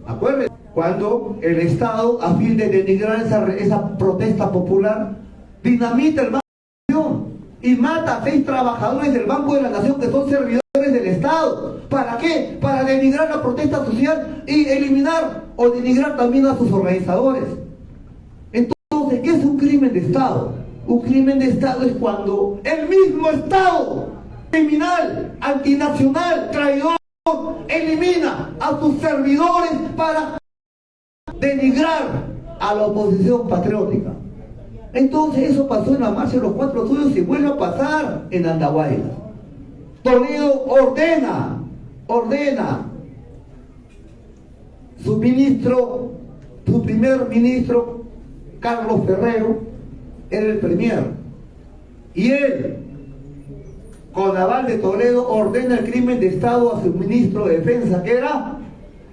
Acuérdense, cuando el Estado, a fin de denigrar esa protesta popular, dinamita el Banco de la Nación y mata a 6 trabajadores del Banco de la Nación que son servidores del Estado. ¿Para qué? Para denigrar la protesta social y eliminar o denigrar también a sus organizadores. Entonces, ¿qué es un crimen de Estado? Un crimen de Estado es cuando el mismo Estado criminal, antinacional, traidor, elimina a sus servidores para denigrar a la oposición patriótica. Entonces eso pasó en la marcha de los 4 suyos y vuelve a pasar en Andahuaylas. Toledo ordena su primer ministro, Carlos Ferrero, era el premier, y él, con aval de Toledo, ordena el crimen de Estado a su ministro de Defensa, que era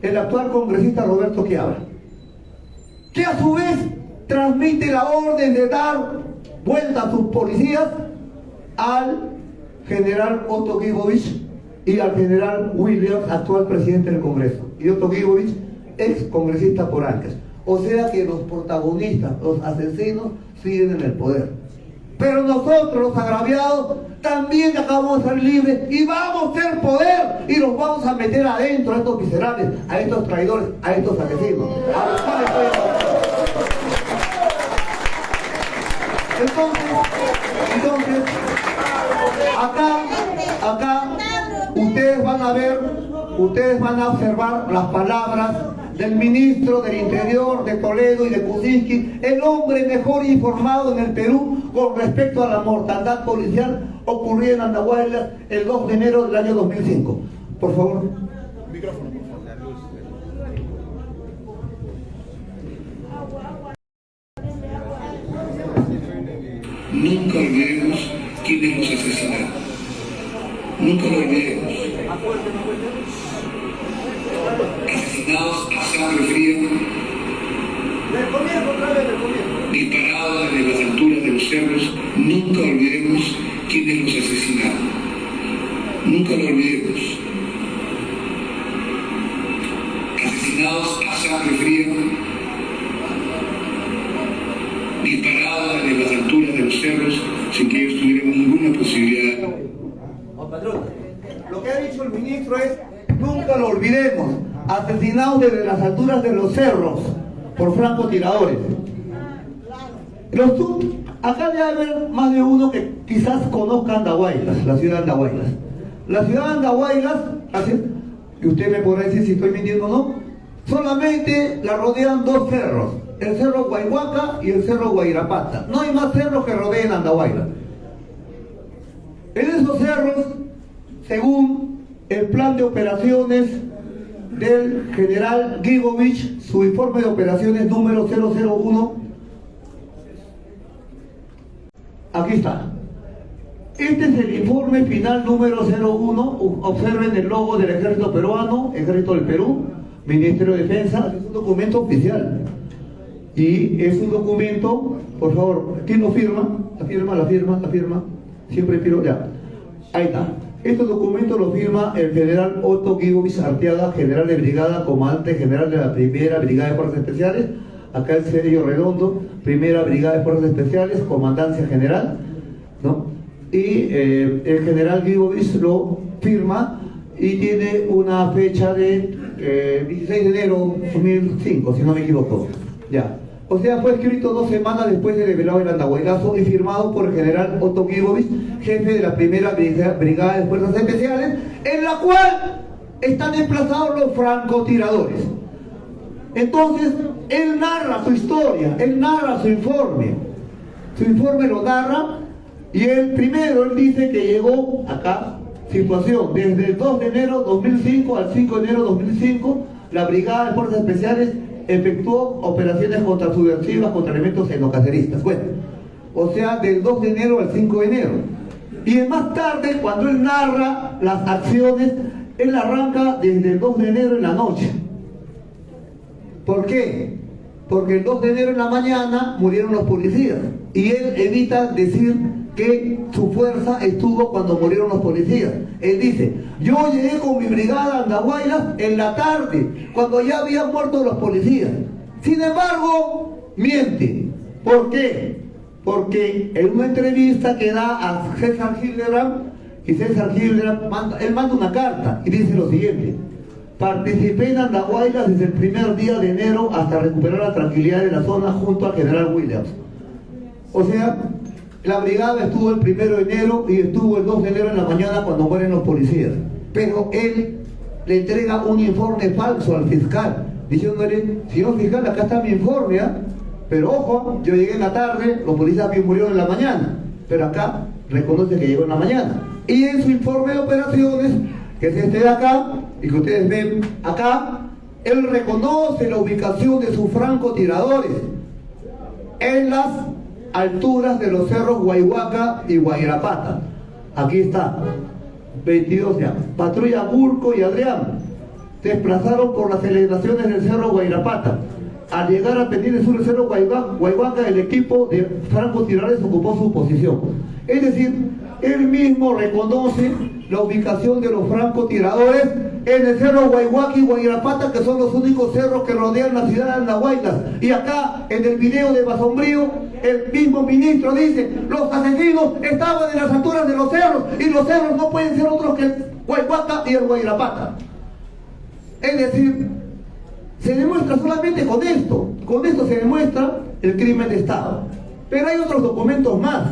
el actual congresista Roberto Quiabra, que a su vez transmite la orden de dar vuelta a sus policías al general Otto Guibovich y al general Williams, actual presidente del Congreso, y Otto Guibovich, ex congresista por Ancash. O sea que los protagonistas, los asesinos, siguen en el poder. Pero nosotros, los agraviados, también acabamos de salir libres y vamos a tener poder y los vamos a meter adentro a estos miserables, a estos traidores, a estos asesinos. A los cuales entonces, acá, ustedes van a observar las palabras del ministro del Interior de Toledo y de Kuczynski, el hombre mejor informado en el Perú con respecto a la mortandad policial ocurrida en Andahuaylas el 2 de enero del año 2005. Por favor. Micrófono. Nunca olvidemos quiénes nos asesinaron. Nunca lo olvidemos. Asesinados a sangre fría, disparados desde las alturas de los cerros. Nunca olvidemos quiénes los asesinaron. Nunca lo olvidemos. Asesinados a sangre fría, disparados desde las alturas de los cerros sin que ellos tuvieran ninguna posibilidad. Patrón, lo que ha dicho el ministro es: nunca lo olvidemos, asesinados desde las alturas de los cerros por francotiradores. Acá debe haber más de uno que quizás conozca Andahuaylas, la ciudad de Andahuaylas. La ciudad de Andahuaylas, y usted me podrá decir si estoy mintiendo o no, solamente la rodean 2 cerros, el cerro Guayhuaca y el cerro Guairapata. No hay más cerros que rodeen Andahuaylas. En esos cerros, según el plan de operaciones del general Guibovich, su informe de operaciones número 001, aquí está. Este es el informe final número 01. Observen el logo del Ejército Peruano, Ejército del Perú, Ministerio de Defensa. Es un documento oficial. Y es un documento, por favor, ¿quién lo firma? La firma. Siempre pido, ya. Ahí está. Este documento lo firma el general Otto Guibovich Arteaga, general de brigada, comandante general de la Primera Brigada de Fuerzas Especiales. Acá el Sergio Redondo, Primera Brigada de Fuerzas Especiales, comandancia general, ¿no? Y el general Guibovich lo firma y tiene una fecha de 16 de enero de 2005, si no me equivoco. Ya. O sea, fue escrito 2 semanas después de develado el Andahuaylazo y firmado por el general Otto Guibovich, jefe de la Primera Brigada de Fuerzas Especiales, en la cual están emplazados los francotiradores. Entonces, él narra su historia, él narra su informe. Su informe lo narra y él dice que llegó acá, situación, desde el 2 de enero 2005 al 5 de enero 2005, la Brigada de Fuerzas Especiales efectuó operaciones contrasubversivas contra elementos etnocaceristas. Bueno, o sea, del 2 de enero al 5 de enero. Y más tarde, cuando él narra las acciones, él arranca desde el 2 de enero en la noche. ¿Por qué? Porque el 2 de enero en la mañana murieron los policías. Y él evita decir que su fuerza estuvo cuando murieron los policías. Él dice: yo llegué con mi brigada a Andahuaylas en la tarde, cuando ya habían muerto los policías. Sin embargo, miente. ¿Por qué? Porque en una entrevista que da a César Hildebrand, y César Hildebrand manda una carta y dice lo siguiente: participé en Andahuaylas desde el primer día de enero hasta recuperar la tranquilidad de la zona junto al general Williams. O sea, la brigada estuvo el 1 de enero y estuvo el 2 de enero en la mañana cuando mueren los policías. Pero él le entrega un informe falso al fiscal, diciéndole, señor fiscal, acá está mi informe, ¿eh? Pero ojo, yo llegué en la tarde, los policías bien murieron en la mañana, pero acá reconoce que llegó en la mañana. Y en su informe de operaciones, que es este de acá, y que ustedes ven acá, él reconoce la ubicación de sus francotiradores en las alturas de los cerros Guayhuaca y Guayrapata. Aquí está, 22 ya. Patrulla Burco y Adrián se desplazaron por las elevaciones del cerro Guayrapata. Al llegar a Pendiente Sur del cerro Guayhuaca, el equipo de francotiradores ocupó su posición. Es decir, él mismo reconoce la ubicación de los francotiradores en el cerro Guayhuaca y Guayrapata, que son los únicos cerros que rodean la ciudad de Andahuaylas. Y acá, en el video de Basombrío, el mismo ministro dice, los asesinos estaban en las alturas de los cerros, y los cerros no pueden ser otros que el Guayhuaca y el Guayrapata. Es decir, se demuestra solamente con esto se demuestra el crimen de Estado. Pero hay otros documentos más.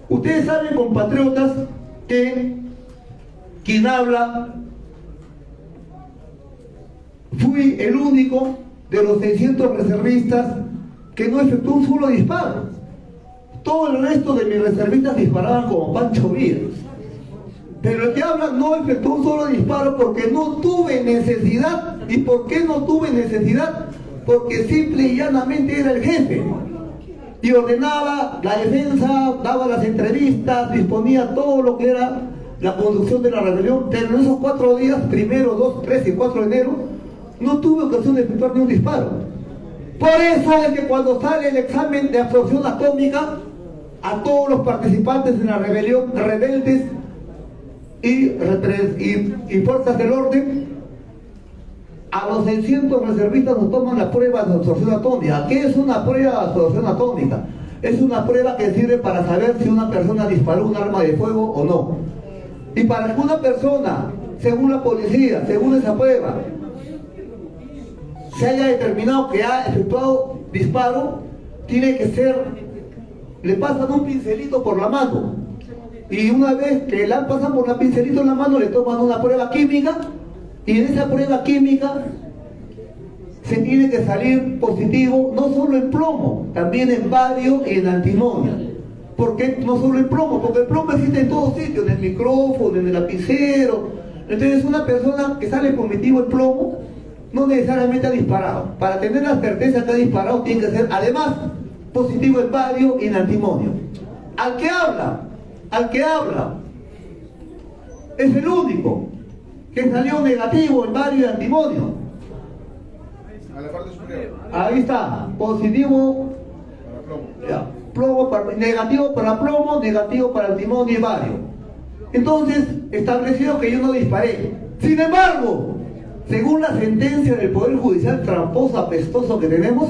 Ustedes saben, compatriotas, que quien habla, fui el único de los 600 reservistas que no efectuó un solo disparo. Todo el resto de mis reservistas disparaban como Pancho Villa. Pero el que habla no efectuó un solo disparo porque no tuve necesidad. ¿Y por qué no tuve necesidad? Porque simple y llanamente era el jefe. Y ordenaba la defensa, daba las entrevistas, disponía todo lo que era la conducción de la rebelión. Pero en esos 4 días, 1, 2, 3 y 4 de enero, no tuve ocasión de efectuar ni un disparo. Por eso es que cuando sale el examen de absorción atómica, a todos los participantes en la rebelión, rebeldes y fuerzas del orden, a los 600 reservistas nos toman la prueba de absorción atómica. ¿Qué es una prueba de absorción atómica? Es una prueba que sirve para saber si una persona disparó un arma de fuego o no. Y para que una persona, según la policía, según esa prueba, se haya determinado que ha efectuado disparo, tiene que ser, le pasan un pincelito por la mano. Y una vez que le pasan por el pincelito en la mano, le toman una prueba química. Y en esa prueba química se tiene que salir positivo no solo en plomo, también en bario y en antimonio. ¿Por qué no solo en plomo? Porque el plomo existe en todos sitios, en el micrófono, en el lapicero. Entonces una persona que sale positivo en plomo no necesariamente ha disparado. Para tener la certeza que ha disparado tiene que ser además positivo en bario y en antimonio. Al que habla es el único que salió negativo en bario y antimonio. A la parte superior. Ahí está, positivo para plomo, negativo para plomo, negativo para antimonio y bario. Entonces, estableció que yo no disparé. Sin embargo, según la sentencia del Poder Judicial tramposo, apestoso que tenemos,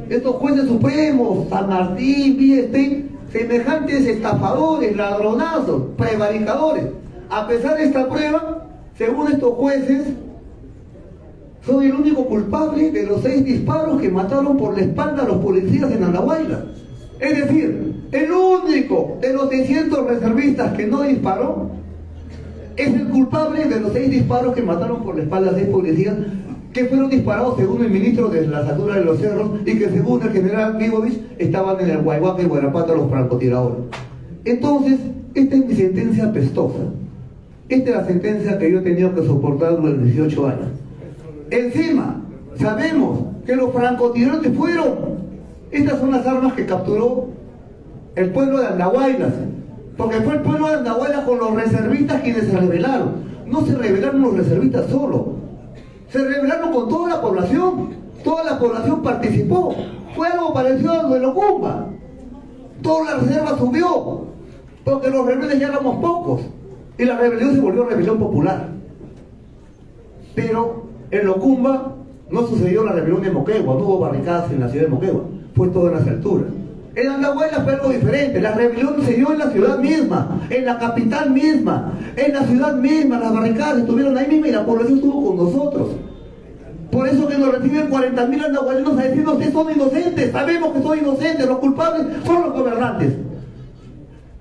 estos jueces supremos, San Martín, Biestein, semejantes estafadores, ladronazos, prevaricadores, a pesar de esta prueba, según estos jueces, soy el único culpable de los 6 disparos que mataron por la espalda a los policías en Andahuaylas. Es decir, el único de los 600 reservistas que no disparó es el culpable de los 6 disparos que mataron por la espalda a 6 policías que fueron disparados según el ministro de las alturas de los cerros y que según el general Gibovich estaban en el Guayhuaca y Guayrapata los francotiradores. Entonces, esta es mi sentencia apestosa. Esta es la sentencia que yo he tenido que soportar durante 18 años. Encima, sabemos que los francotiradores fueron. Estas son las armas que capturó el pueblo de Andahuaylas. Porque fue el pueblo de Andahuaylas con los reservistas quienes se rebelaron. No se rebelaron los reservistas solo. Se rebelaron con toda la población. Toda la población participó. Fue algo parecido a lo de Locumba. Toda la reserva subió. Porque los rebeldes ya éramos pocos. Y la rebelión se volvió rebelión popular. Pero en Locumba no sucedió la rebelión de Moquegua, no hubo barricadas en la ciudad de Moquegua, fue todo en las alturas. En Andahuaylas fue algo diferente, la rebelión se dio en la ciudad misma, en la capital misma, en la ciudad misma, las barricadas estuvieron ahí misma y la población estuvo con nosotros. Por eso que nos reciben 40.000 andahuaylenos a decirnos que son inocentes, sabemos que son inocentes, los culpables son los gobernantes.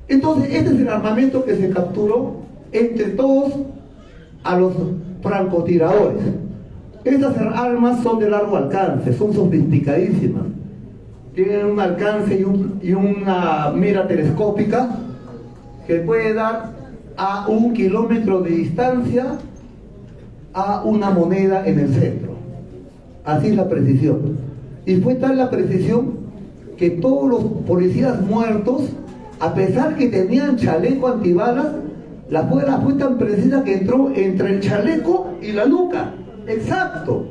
Entonces este es el armamento que se capturó entre todos a los francotiradores. Estas armas son de largo alcance, son sofisticadísimas. Tienen un alcance y una mira telescópica que puede dar a 1 kilómetro de distancia a una moneda en el centro. Así es la precisión. Y fue tal la precisión que todos los policías muertos, a pesar que tenían chaleco antibalas, la bala fue tan precisa que entró entre el chaleco y la nuca. Exacto.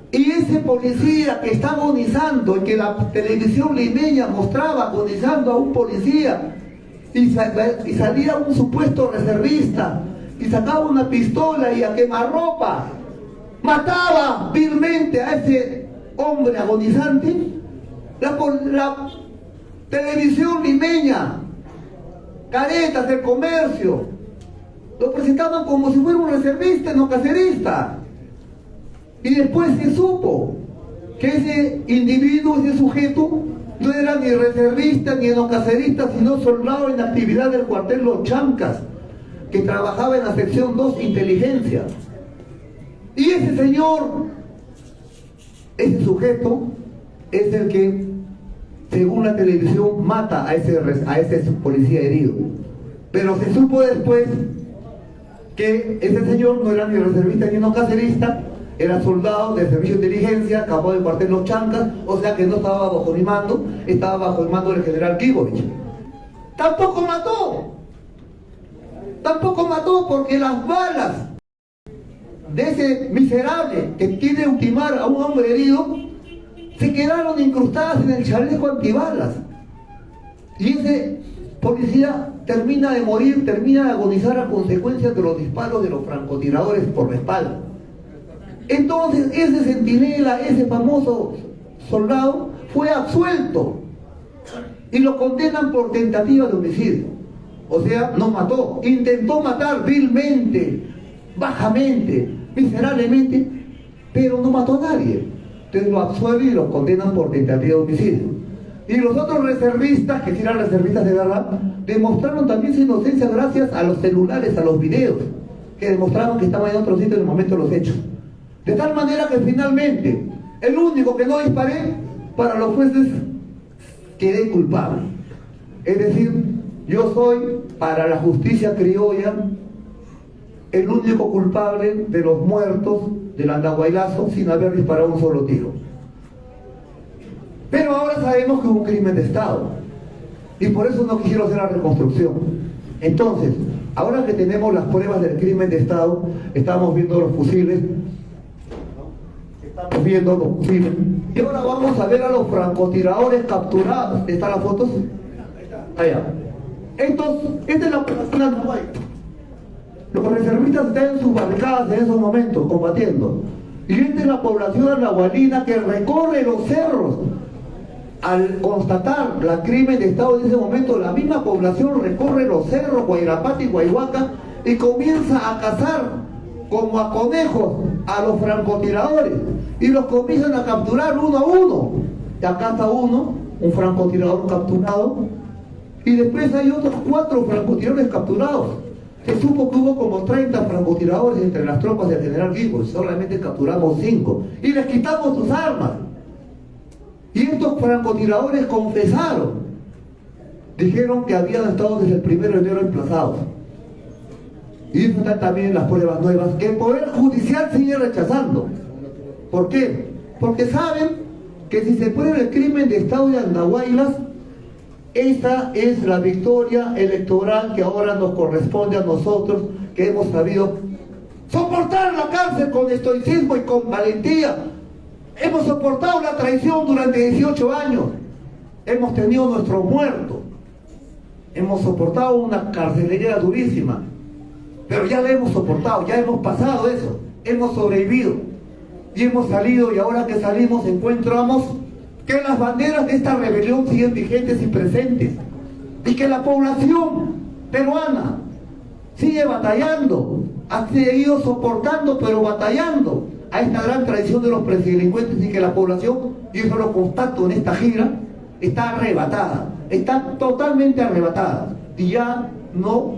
Y ese policía que está agonizando, y que la televisión limeña mostraba agonizando a un policía, y salía un supuesto reservista, y sacaba una pistola y a quemarropa mataba vilmente a ese hombre agonizante, la televisión limeña, Caretas, El Comercio, lo presentaban como si fuera un reservista, no cacerista. Y después se supo que ese individuo, ese sujeto, no era ni reservista ni enocacerista, sino soldado en actividad del cuartel Los Chancas, que trabajaba en la sección 2 Inteligencia. Y ese señor, ese sujeto, es el que, según la televisión, mata a ese policía herido. Pero se supo después que ese señor no era ni reservista ni enocacerista, era soldado del servicio de inteligencia, acabó del cuartel Los Chancas, o sea que no estaba bajo mi mando, estaba bajo el mando del general Kibovich. Tampoco mató porque las balas de ese miserable que quiere ultimar a un hombre herido se quedaron incrustadas en el chaleco antibalas. Y ese policía termina de morir, termina de agonizar a consecuencia de los disparos de los francotiradores por la espalda. Entonces ese centinela, ese famoso soldado, fue absuelto y lo condenan por tentativa de homicidio. O sea, no mató, intentó matar vilmente, bajamente, miserablemente, pero no mató a nadie. Entonces lo absuelven y lo condenan por tentativa de homicidio. Y los otros reservistas, que sí eran reservistas de verdad, demostraron también su inocencia gracias a los celulares, a los videos, que demostraron que estaban en otro sitio en el momento de los hechos. De tal manera que finalmente, el único que no disparé, para los jueces quedé culpable. Es decir, yo soy, para la justicia criolla, el único culpable de los muertos del Andahuaylazo sin haber disparado un solo tiro. Pero ahora sabemos que hubo un crimen de Estado y por eso no quisieron hacer la reconstrucción. Entonces, ahora que tenemos las pruebas del crimen de Estado, estamos viendo los fusiles, y ahora vamos a ver a los francotiradores capturados. ¿Están las fotos? Allá. Esta es la operación Andahuay. Los reservistas están en sus barricadas en esos momentos combatiendo. Y esta es la población andahualina que recorre los cerros. Al constatar el crimen de Estado en ese momento, la misma población recorre los cerros, Guayrapata y Guayhuaca, y comienza a cazar como a conejos a los francotiradores y los comienzan a capturar uno a uno. Y acá está uno, un francotirador capturado, y después hay otros 4 francotiradores capturados. Se supo que hubo como 30 francotiradores entre las tropas del general Gibbons, solamente capturamos 5 y les quitamos sus armas. Y estos francotiradores confesaron, dijeron que habían estado desde el 1 de enero emplazados. Y eso están también las pruebas nuevas que el Poder Judicial sigue rechazando. ¿Por qué? Porque saben que si se prueba el crimen de Estado de Andahuaylas, esa es la victoria electoral que ahora nos corresponde a nosotros, que hemos sabido soportar la cárcel con estoicismo y con valentía. Hemos soportado la traición durante 18 años. Hemos tenido nuestros muertos. Hemos soportado una carcelería durísima. Pero ya la hemos soportado, ya hemos pasado eso. Hemos sobrevivido. Y hemos salido, y ahora que salimos encontramos que las banderas de esta rebelión siguen vigentes y presentes. Y que la población peruana sigue batallando. Ha seguido soportando, pero batallando a esta gran traición de los presidelincuentes, y que la población, y eso lo constato en esta gira, está arrebatada, está totalmente arrebatada y ya no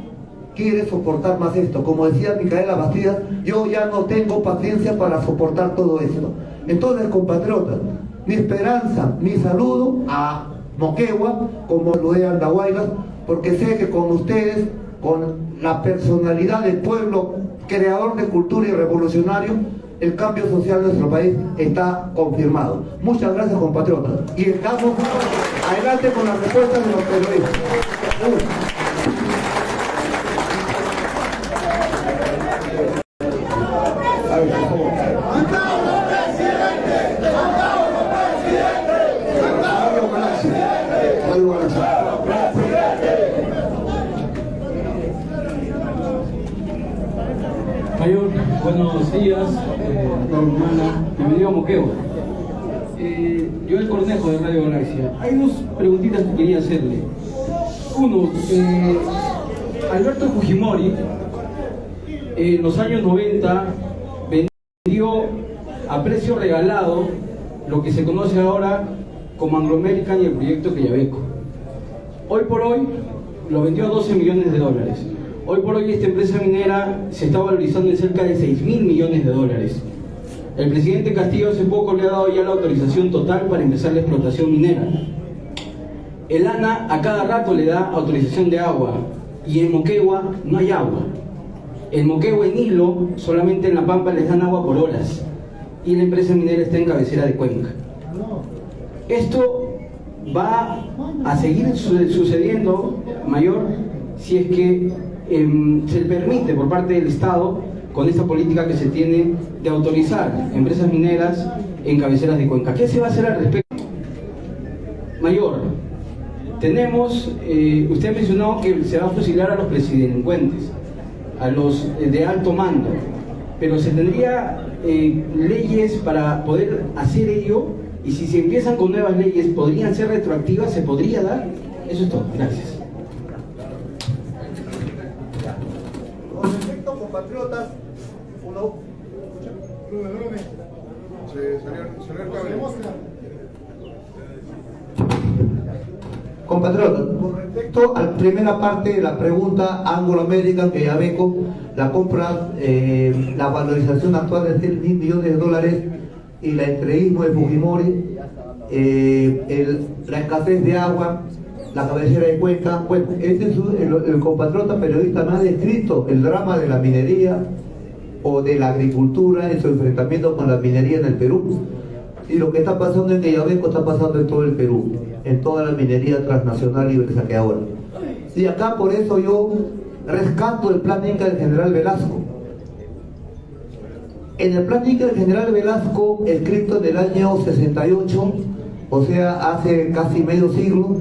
quiere soportar más esto. Como decía Micaela Bastidas, yo ya no tengo paciencia para soportar todo esto. Entonces, compatriotas, mi esperanza, mi saludo a Moquegua, como lo de Andahuaylas, porque sé que con ustedes, con la personalidad del pueblo creador de cultura y revolucionario, el cambio social de nuestro país está confirmado. Muchas gracias, compatriotas. Y estamos adelante con las respuestas de los periodistas. Mayor, buenos días, bienvenido a Moquegua. Yo el Cornejo de Radio Galaxia. Hay dos preguntitas que quería hacerle. Uno, Alberto Fujimori en los años 90 vendió a precio regalado lo que se conoce ahora como Anglo American y el proyecto Quellaveco. Hoy por hoy lo vendió a 12 millones de dólares. Hoy por hoy esta empresa minera se está valorizando en cerca de 6.000 millones de dólares. El presidente Castillo hace poco le ha dado ya la autorización total para empezar la explotación minera. El ANA a cada rato le da autorización de agua y en Moquegua no hay agua. En Moquegua, en Hilo, solamente en La Pampa les dan agua por horas y la empresa minera está en cabecera de cuenca. Esto va a seguir sucediendo, Mayor, si es que se le permite por parte del Estado, con esta política que se tiene de autorizar empresas mineras en cabeceras de cuenca. ¿Qué se va a hacer al respecto? Mayor, tenemos, usted mencionó que se va a fusilar a los presidelincuentes, a los de alto mando, pero se tendría leyes para poder hacer ello, y si se empiezan con nuevas leyes, ¿podrían ser retroactivas? ¿Se podría dar? Eso es todo. Gracias. Con respecto, compatriotas, compatriotas, con respecto a la primera parte de la pregunta, Anglo American, Quellaveco, la compra, la valorización actual de 6.000 millones de dólares y el entreguismo de Fujimori, la escasez de agua, la cabecera de cuenca. Bueno, este es el compatriota periodista me ha descrito el drama de la minería o de la agricultura en su enfrentamiento con la minería en el Perú. Y lo que está pasando en Quellaveco está pasando en todo el Perú, en toda la minería transnacional y saqueadora. Y acá por eso yo rescato el plan Inca del general Velasco. En el plan Inca del general Velasco, escrito en el año 68, o sea, hace casi medio siglo,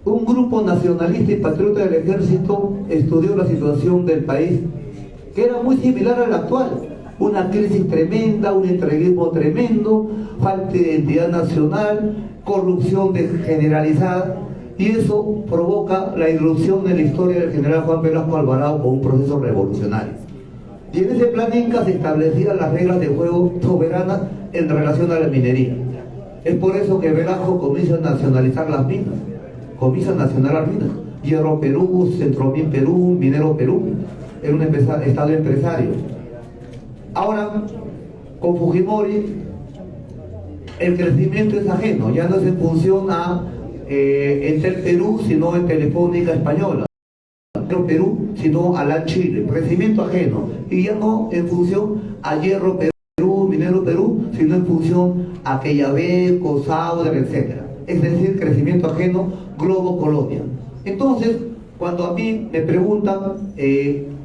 un grupo nacionalista y patriota del ejército estudió la situación del país, que era muy similar a la actual. Una crisis tremenda, un entreguismo tremendo, falta de identidad nacional, corrupción generalizada, y eso provoca la irrupción de la historia del general Juan Velasco Alvarado con un proceso revolucionario. Y en ese plan Inca se establecían las reglas de juego soberanas en relación a la minería. Es por eso que Velasco comienza a nacionalizar las minas, comienza a nacionalizar las minas. Hierro Perú, Centromin Perú, Minero Perú, era un estado empresario. Ahora, con Fujimori, el crecimiento es ajeno, ya no es en función a Entel Perú, sino en Telefónica Española, no Perú, sino a la Chile, crecimiento ajeno, y ya no en función a Hierro Perú, Minero Perú, sino en función a Quellaveco, Sauder, etc. Es decir, crecimiento ajeno, globo colonia. Entonces, cuando a mí me preguntan,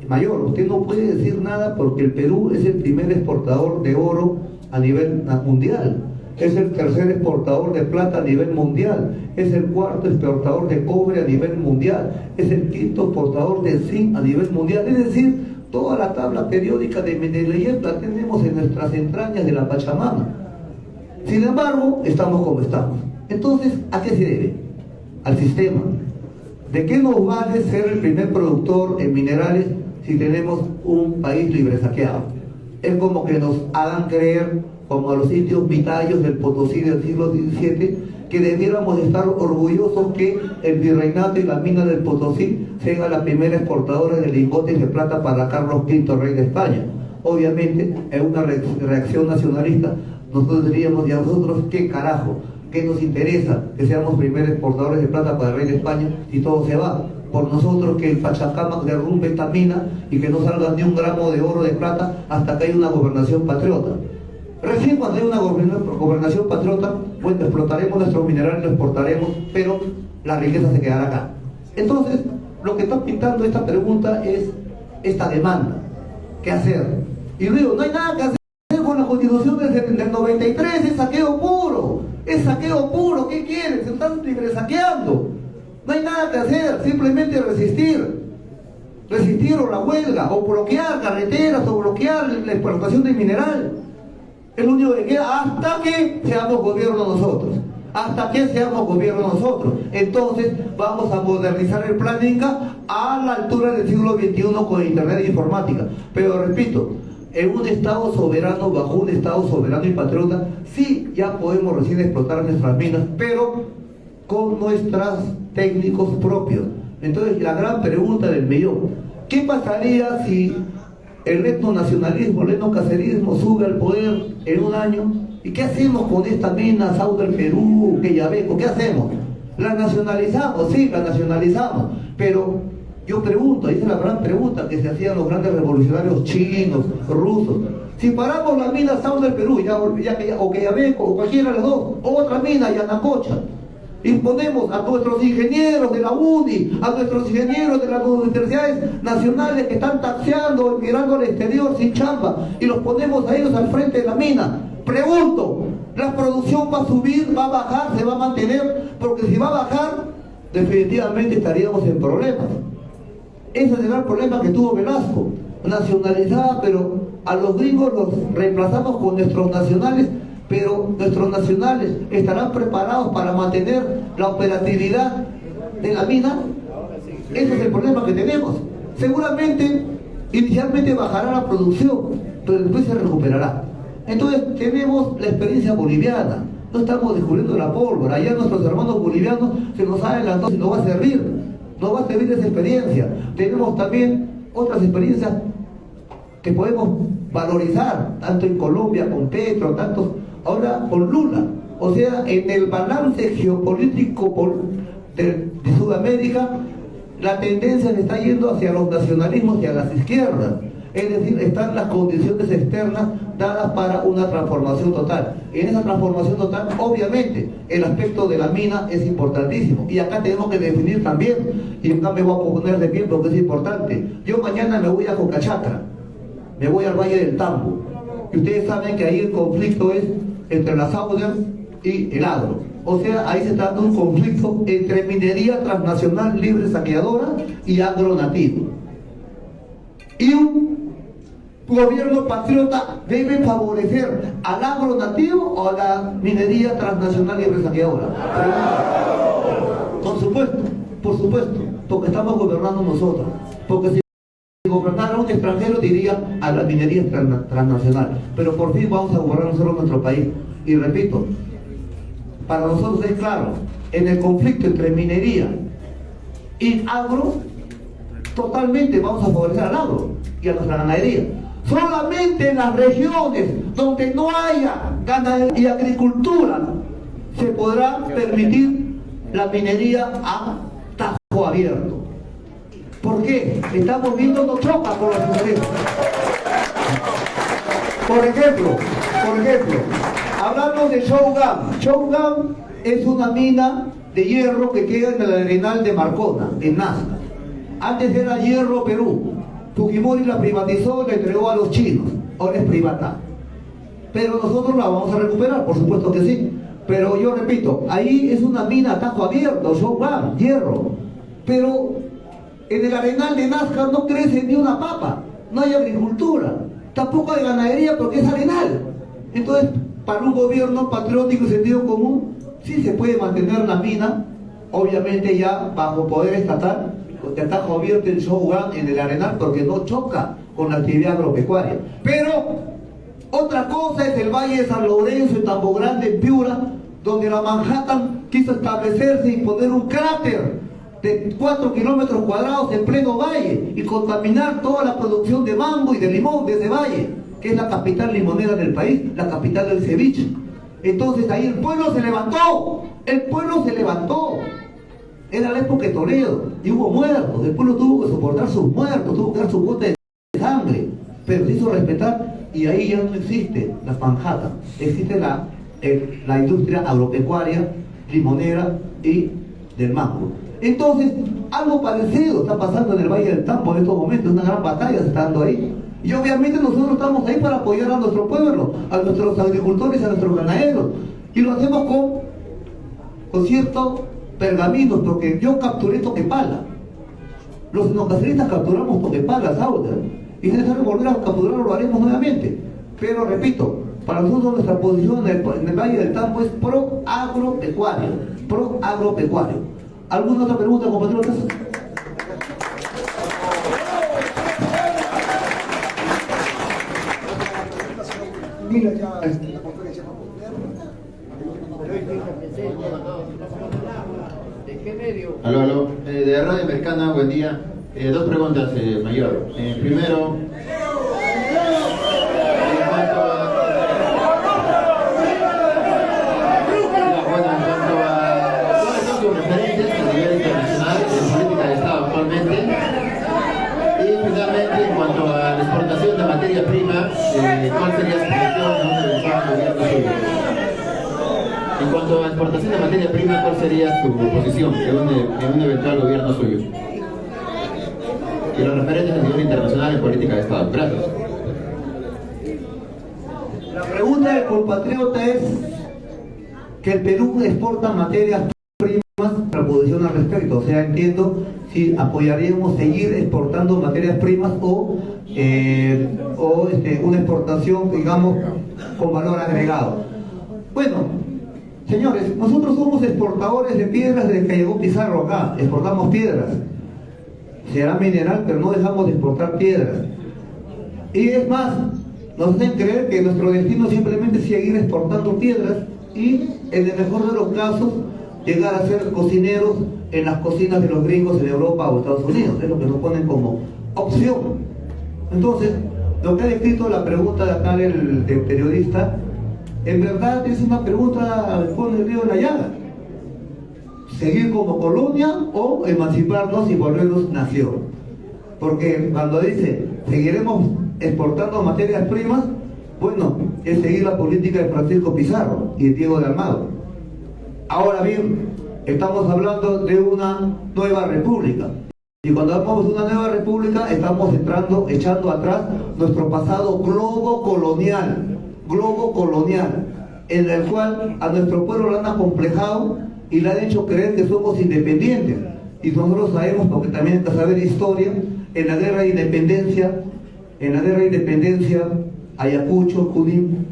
Mayor, usted no puede decir nada porque el Perú es el primer exportador de oro a nivel mundial, es el tercer exportador de plata a nivel mundial, es el cuarto exportador de cobre a nivel mundial, es el quinto exportador de zinc a nivel mundial. Es decir, toda la tabla periódica de Mendeleev la tenemos en nuestras entrañas de la Pachamama. Sin embargo, estamos como estamos. Entonces, ¿a qué se debe? Al sistema. ¿De qué nos vale ser el primer productor en minerales si tenemos un país libre saqueado? Es como que nos hagan creer, como a los indios vitayos del Potosí del siglo XVII, que debiéramos estar orgullosos que el virreinato y la mina del Potosí sean la primera exportadora de lingotes de plata para Carlos V, rey de España. Obviamente, en una reacción nacionalista, nosotros diríamos, ¿y a nosotros qué carajo? ¿Qué nos interesa que seamos primeros exportadores de plata para el rey de España si todo se va? Por nosotros que el Pachacamac derrumbe esta mina y que no salga ni un gramo de oro de plata hasta que haya una gobernación patriota. Recién cuando hay una gobernación patriota, bueno, explotaremos nuestros minerales, los exportaremos, pero la riqueza se quedará acá. Entonces, lo que está pintando esta pregunta es esta demanda. ¿Qué hacer? Y luego, no hay nada que hacer con la Constitución del 93, es saqueo puro. Es saqueo puro, ¿qué quieren? Se están libre saqueando. No hay nada que hacer, simplemente resistir. Resistir o la huelga, o bloquear carreteras, o bloquear la explotación del mineral. Es lo único que queda hasta que seamos gobierno nosotros. Hasta que seamos gobierno nosotros. Entonces vamos a modernizar el plan Inca a la altura del siglo XXI con internet e informática. Pero repito, en un Estado soberano, bajo un Estado soberano y patriota, sí ya podemos recién explotar nuestras minas, pero con nuestros técnicos propios. Entonces la gran pregunta del millón: ¿qué pasaría si el etnonacionalismo, el etnocacerismo sube al poder en un año? ¿Y qué hacemos con estas minas, Sau del Perú, Quellaveco? ¿Qué hacemos? ¿La nacionalizamos? Sí, la nacionalizamos. Pero yo pregunto, esa es la gran pregunta que se hacían los grandes revolucionarios chinos, rusos. Si paramos la mina Sau del Perú, o Quellaveco, o cualquiera de las dos, o otra mina, Yanacocha, imponemos a nuestros ingenieros de la UNI, a nuestros ingenieros de las universidades nacionales que están taxeando, emigrando al exterior sin chamba, y los ponemos a ellos al frente de la mina. Pregunto, ¿la producción va a subir, va a bajar, se va a mantener? Porque si va a bajar, definitivamente estaríamos en problemas. Ese es el gran problema que tuvo Velasco, nacionalizada, pero a los gringos los reemplazamos con nuestros nacionales. Pero nuestros nacionales estarán preparados para mantener la operatividad de la mina. Ese es el problema que tenemos. Seguramente, inicialmente bajará la producción, pero después se recuperará. Entonces tenemos la experiencia boliviana. No estamos descubriendo la pólvora. Ya nuestros hermanos bolivianos se nos han adelantado y no va a servir. No va a servir esa experiencia. Tenemos también otras experiencias que podemos valorizar, tanto en Colombia con Petro, tanto ahora con Lula. O sea, en el balance geopolítico de Sudamérica, la tendencia se está yendo hacia los nacionalismos y a las izquierdas. Es decir, están las condiciones externas dadas para una transformación total. En esa transformación total, obviamente, el aspecto de la mina es importantísimo. Y acá tenemos que definir también, y acá me voy a poner de pie porque es importante. Yo mañana me voy a Cocachacra, me voy al Valle del Tambo. Y ustedes saben que ahí el conflicto es entre la Southern y el agro. O sea, ahí se está dando un conflicto entre minería transnacional libre saqueadora y agro nativo. Y un gobierno patriota debe favorecer al agro nativo o a la minería transnacional libre saqueadora. Por supuesto, porque estamos gobernando nosotros. Porque si gobernara un extranjero diría a la minería transnacional, pero por fin vamos a gobernar nosotros nuestro país. Y repito, para nosotros es claro, en el conflicto entre minería y agro, totalmente vamos a favorecer al agro y a nuestra ganadería. Solamente en las regiones donde no haya ganadería y agricultura se podrá permitir la minería a tajo abierto. ¿Por qué? Estamos viendo no choca con los intereses. Por ejemplo, hablamos de Shougan. Shougan es una mina de hierro que queda en el arenal de Marcona, en Nazca. Antes era Hierro Perú. Fujimori la privatizó y la entregó a los chinos. Ahora es privada. Pero nosotros la vamos a recuperar, por supuesto que sí. Pero yo repito, ahí es una mina a tajo abierto, Shougan, hierro. Pero en el arenal de Nazca no crece ni una papa, no hay agricultura, tampoco hay ganadería porque es arenal. Entonces, para un gobierno patriótico y sentido común, sí se puede mantener la mina, obviamente ya bajo poder estatal, de atajo abierto el Shougan en el arenal porque no choca con la actividad agropecuaria. Pero otra cosa es el Valle de San Lorenzo, en Tambo Grande, en Piura, donde la Manhattan quiso establecerse y poner un cráter de 4 kilómetros cuadrados en pleno valle y contaminar toda la producción de mango y de limón de ese valle, que es la capital limonera del país, la capital del ceviche. Entonces ahí el pueblo se levantó, era la época de Toledo y hubo muertos, el pueblo tuvo que soportar sus muertos, tuvo que dar su cuota de sangre, pero se hizo respetar y ahí ya no existe la Manhattan, existe la industria agropecuaria, limonera y del mango. Entonces, algo parecido está pasando en el Valle del Tambo en estos momentos, una gran batalla se está dando ahí. Y obviamente nosotros estamos ahí para apoyar a nuestro pueblo, a nuestros agricultores, a nuestros ganaderos. Y lo hacemos con ciertos pergaminos, porque yo capturé toquepala. Los enocaceristas capturamos toquepala, Sauder. Y si es necesario volver a capturarlo, lo haremos nuevamente. Pero repito, para nosotros nuestra posición en el Valle del Tambo es pro agropecuario. ¿Alguna otra pregunta, compatriotas? Mira ya la conferencia. ¿De qué medio? Aló, de Radio Americana, buen día. Dos preguntas, mayor. Primero, en cuanto a cuáles son sus referentes a nivel internacional en política de Estado actualmente. Y finalmente, en cuanto a la exportación de materia prima, ¿cuál sería su posición en un eventual gobierno suyo? En cuanto a exportación de materia prima, ¿cuál sería su posición en un eventual gobierno suyo? Y los referentes a nivel internacional en política de Estado. Gracias. La pregunta del compatriota es que el Perú exporta materias primas, la posición al respecto. O sea, entiendo si apoyaríamos seguir exportando materias primas o una exportación, digamos, con valor agregado. Bueno, señores, nosotros somos exportadores de piedras desde que llegó Pizarro acá. Exportamos piedras. Será mineral, pero no dejamos de exportar piedras. Y es más, nos hacen creer que nuestro destino simplemente es seguir exportando piedras y, en el mejor de los casos, llegar a ser cocineros en las cocinas de los gringos en Europa o Estados Unidos. Es lo que nos ponen como opción. Entonces, lo que ha descrito la pregunta de acá del periodista, en verdad es una pregunta que pone el río en la llaga. ¿Seguir como colonia o emanciparnos y volvernos nación? Porque cuando dice, seguiremos exportando materias primas, bueno, es seguir la política de Francisco Pizarro y de Diego de Almagro. Ahora bien, estamos hablando de una nueva república. Y cuando hablamos de una nueva república, estamos echando atrás nuestro pasado globo colonial, en el cual a nuestro pueblo lo han acomplejado y le han hecho creer que somos independientes. Y nosotros sabemos, porque también hay que saber historia, en la guerra de independencia, Ayacucho, Junín,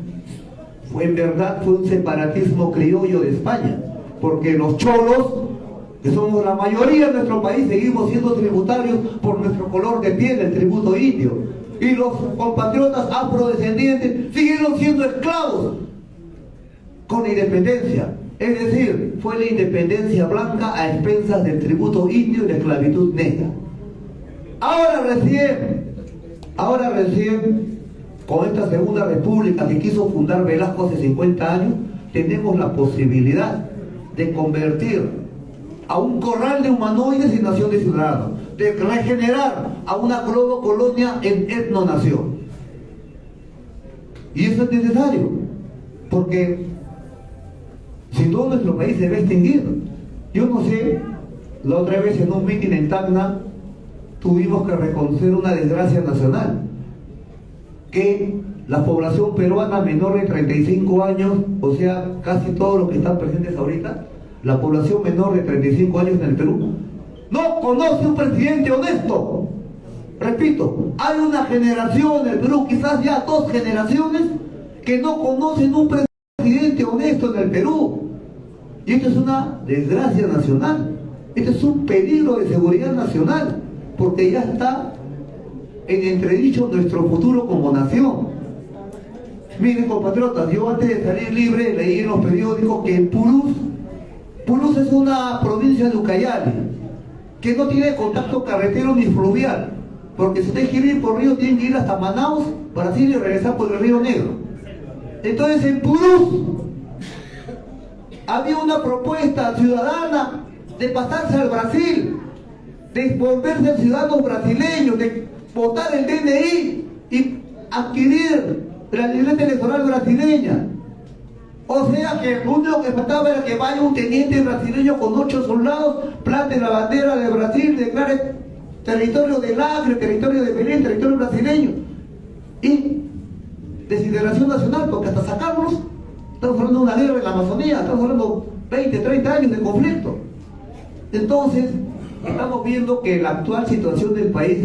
en verdad fue un separatismo criollo de España, porque los cholos, que somos la mayoría de nuestro país, seguimos siendo tributarios por nuestro color de piel, el tributo indio, y los compatriotas afrodescendientes siguieron siendo esclavos con la independencia. Es decir, fue la independencia blanca a expensas del tributo indio y la esclavitud negra. Ahora recién, con esta segunda república que quiso fundar Velasco hace 50 años, tenemos la posibilidad de convertir a un corral de humanoides en nación de ciudadanos, de regenerar a una globo colonia en etnonación. Y eso es necesario, porque si no, nuestro país se va a extinguir. Yo no sé, la otra vez en un mitin en Tacna tuvimos que reconocer una desgracia nacional, que la población peruana menor de 35 años, o sea, casi todos los que están presentes ahorita, la población menor de 35 años en el Perú, no conoce un presidente honesto. Repito, hay una generación en el Perú, quizás ya 2 generaciones, que no conocen un presidente honesto en el Perú. Y esto es una desgracia nacional, esto es un peligro de seguridad nacional, porque ya está en entredicho nuestro futuro como nación. Miren, compatriotas, yo antes de salir libre leí en los periódicos que Purús es una provincia de Ucayali, que no tiene contacto carretero ni fluvial, porque si ustedes quieren ir por río tienen que ir hasta Manaus, Brasil y regresar por el Río Negro. Entonces en Purús había una propuesta ciudadana de pasarse al Brasil, de volverse ciudadanos brasileños, de votar el DNI y adquirir la libreta electoral brasileña. O sea que lo único que faltaba era que vaya un teniente brasileño con 8 soldados, plante la bandera de Brasil, declare territorio del Acre, territorio de Belén, territorio brasileño. Y desideración nacional, porque hasta sacarlos, estamos hablando de una guerra en la Amazonía, estamos hablando de 20, 30 años de conflicto. Entonces, estamos viendo que la actual situación del país,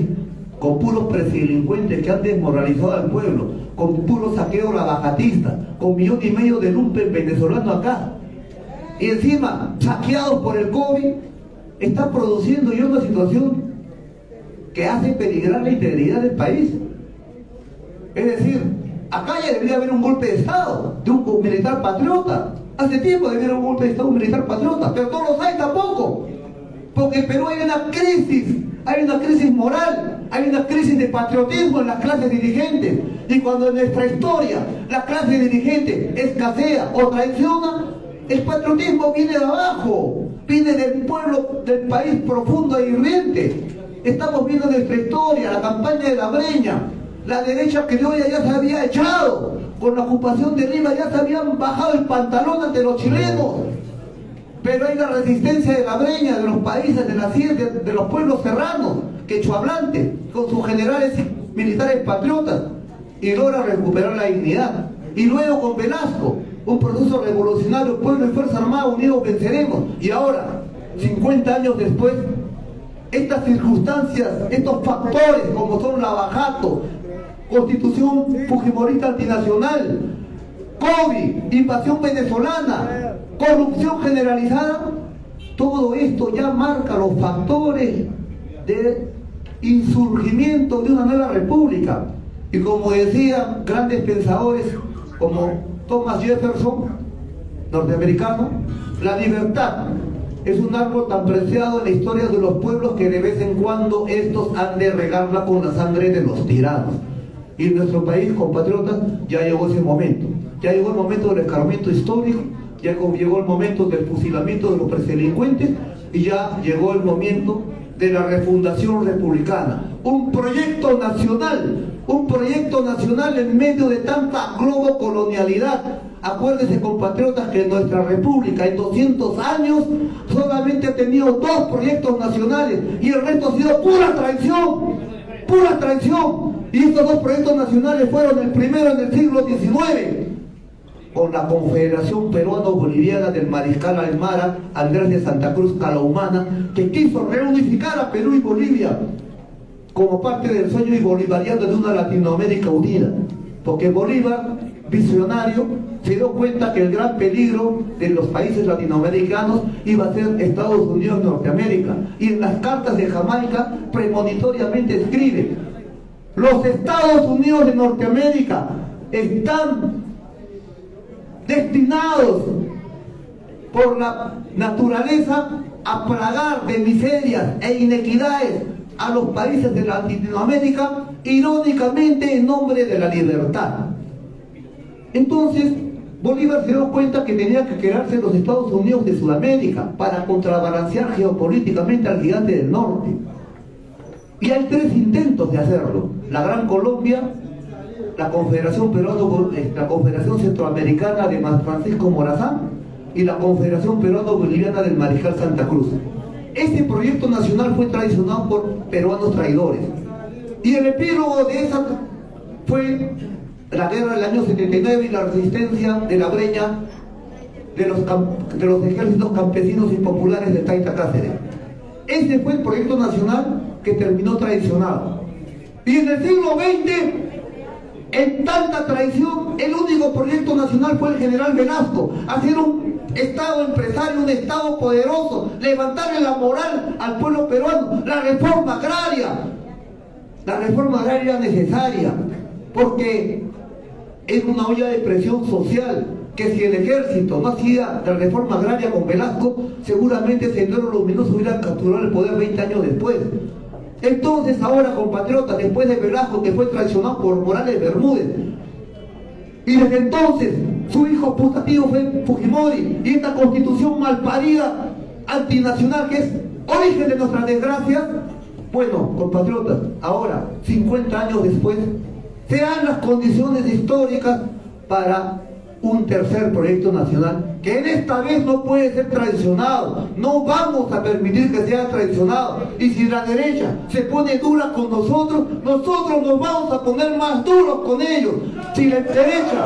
con puros presidelincuentes que han desmoralizado al pueblo, con puro saqueo lavajatista, con 1,5 millones de lumpen venezolanos acá, y encima saqueados por el COVID, está produciendo ya una situación que hace peligrar la integridad del país. Es decir, acá ya debería haber un golpe de Estado de un militar patriota. Hace tiempo debería haber un golpe de Estado de un militar patriota, pero no los hay tampoco. Porque en Perú hay una crisis moral, hay una crisis de patriotismo en las clases dirigentes. Y cuando en nuestra historia la clase dirigente escasea o traiciona, el patriotismo viene de abajo, viene del pueblo, del país profundo e hirviente. Estamos viendo nuestra historia, la campaña de la Breña, la derecha criolla ya se había echado, con la ocupación de Lima ya se habían bajado el pantalón ante los chilenos. Pero hay la resistencia de la Breña, de los países de la sierra, de los pueblos serranos, quechohablantes, con sus generales militares patriotas, y logra recuperar la dignidad. Y luego con Velasco, un proceso revolucionario, pueblo y fuerza armada unidos venceremos. Y ahora, 50 años después, estas circunstancias, estos factores como son lavajato, constitución fujimorista antinacional, COVID, invasión venezolana, corrupción generalizada, todo esto ya marca los factores de insurgimiento de una nueva república. Y como decían grandes pensadores como Thomas Jefferson, norteamericano, la libertad es un árbol tan preciado en la historia de los pueblos que de vez en cuando estos han de regarla con la sangre de los tiranos. Y en nuestro país, compatriotas, ya llegó ese momento. Ya llegó el momento del escarmiento histórico, ya llegó el momento del fusilamiento de los predelincuentes y ya llegó el momento de la refundación republicana. Un proyecto nacional en medio de tanta globocolonialidad. Acuérdense, compatriotas, que nuestra república en 200 años solamente ha tenido 2 proyectos nacionales y el resto ha sido pura traición, pura traición. Y estos 2 proyectos nacionales fueron el primero en el siglo XIX, con la Confederación Peruano-Boliviana del Mariscal Aymara Andrés de Santa Cruz Calahumana, que quiso reunificar a Perú y Bolivia como parte del sueño bolivariano de una Latinoamérica unida. Porque Bolívar, visionario, se dio cuenta que el gran peligro de los países latinoamericanos iba a ser Estados Unidos y Norteamérica. Y en las cartas de Jamaica premonitoriamente escribe: los Estados Unidos de Norteamérica están destinados por la naturaleza a plagar de miserias e inequidades a los países de Latinoamérica, irónicamente en nombre de la libertad. Entonces Bolívar se dio cuenta que tenía que crearse los Estados Unidos de Sudamérica para contrabalancear geopolíticamente al gigante del norte. Y hay 3 intentos de hacerlo: la Gran Colombia, la Confederación la Confederación Centroamericana de Francisco Morazán y la Confederación Peruano-Boliviana del Mariscal Santa Cruz. Este proyecto nacional fue traicionado por peruanos traidores. Y el epílogo de esa fue la guerra del año 79 y la resistencia de la Breña de los ejércitos campesinos y populares de Taita Cáceres. Ese fue el proyecto nacional que terminó traicionado. Y en el siglo XX, en tanta traición, el único proyecto nacional fue el general Velasco: hacer un Estado empresario, un Estado poderoso, levantarle la moral al pueblo peruano. La reforma agraria era necesaria, porque en una olla de presión social, que si el ejército no hacía la reforma agraria con Velasco, seguramente Sendero Luminoso hubiera capturado el poder 20 años después. Entonces ahora, compatriotas, después de Velasco, que fue traicionado por Morales Bermúdez, y desde entonces su hijo putativo fue Fujimori, y esta constitución malparida, antinacional, que es origen de nuestra desgracia, bueno, compatriotas, ahora, 50 años después, se dan las condiciones históricas para un tercer proyecto nacional, que en esta vez no puede ser traicionado. No vamos a permitir que sea traicionado. Y si la derecha se pone dura con nosotros, nosotros nos vamos a poner más duros con ellos. Si la derecha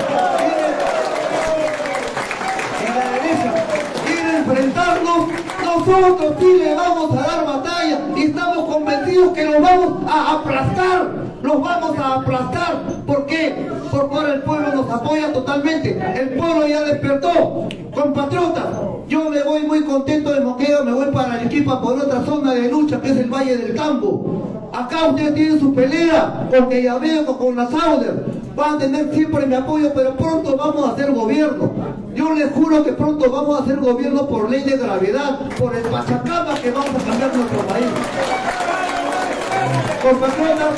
quiere enfrentarnos, nosotros sí le vamos a dar batalla, y estamos convencidos que los vamos a aplastar. Los vamos a aplastar. ¿Por qué? Porque ahora el pueblo nos apoya totalmente. El pueblo ya despertó. Compatriotas, yo me voy muy contento de Moquegua, me voy para Arequipa por otra zona de lucha, que es el Valle del Tambo. Acá ustedes tienen su pelea con Guayabeco, con la Sauder. Van a tener siempre mi apoyo, pero pronto vamos a hacer gobierno. Yo les juro que pronto vamos a hacer gobierno por ley de gravedad, por el pachacama, que vamos a cambiar nuestro país. Compatriotas,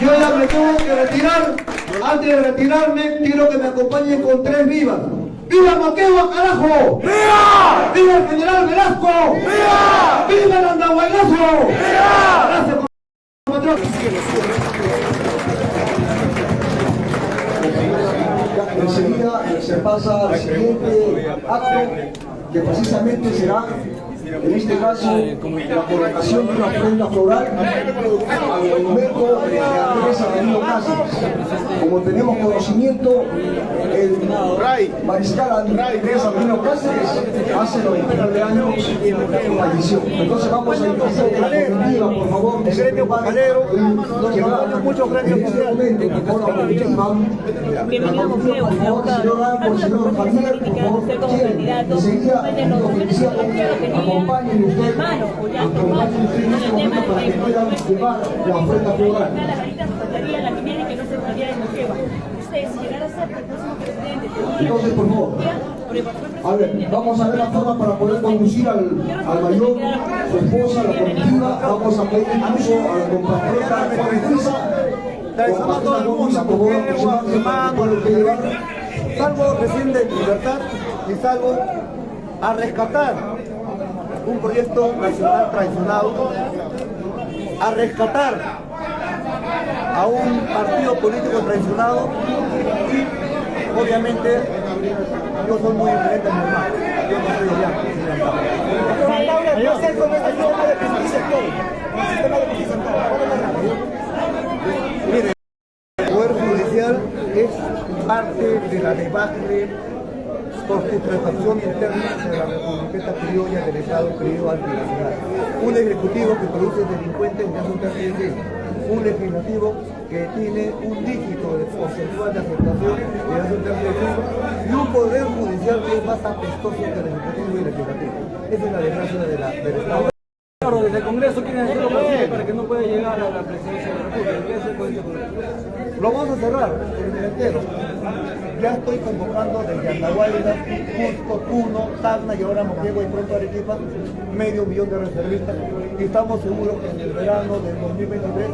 yo ya me tengo que retirar. Antes de retirarme, quiero que me acompañen con 3 vivas. ¡Viva Moquegua, carajo! ¡Viva! ¡Viva el general Velasco! ¡Viva! ¡Viva el andahuaylazo! ¡Viva! Gracias, compatriotas. Enseguida se pasa al siguiente acto, que precisamente será, en este caso, la colocación de una ofrenda floral al monumento de Andrés Avelino Cáceres. Como tenemos conocimiento, el mariscal Andrés Avelino Cáceres hace 99 años falleció. Entonces vamos a iniciar la comitiva, por favor. El gremio panelero, que va muchos gremios en este momento, que con la comitiva. Bienvenido, por favor, señor Javier, por favor, enseguida los oficiales acompañen usted en este momento para que puedan llevar la ofrenda floral. Entonces, por favor, a ver, vamos a ver la forma para poder conducir al mayor, su esposa, la comitiva. Vamos a pedir incluso a la compañera salvo recién de libertad y salvo a rescatar un proyecto nacional traicionado, a rescatar a un partido político traicionado, y obviamente yo soy muy diferente a mi hermano, yo no soy Mire, el Poder Judicial es parte de la debacle por putrefacción interna de la República Criolla del Estado criollo antinacional. Un ejecutivo que produce delincuentes de un tercio, un legislativo que tiene un dígito de porcentual de aceptación de hace un tercio, y un poder judicial que es más apestoso que el ejecutivo y el legislativo. Esa es la desgracia del Estado. Claro, desde el Congreso quieren hacer lo posible para que no pueda llegar a la presidencia de la República. Lo vamos a cerrar, el entero. Ya estoy convocando desde Andahuaylas, Cusco, Puno, Tacna y ahora Moquegua y pronto Arequipa, 500.000 de reservistas, y estamos seguros que en el verano del 2023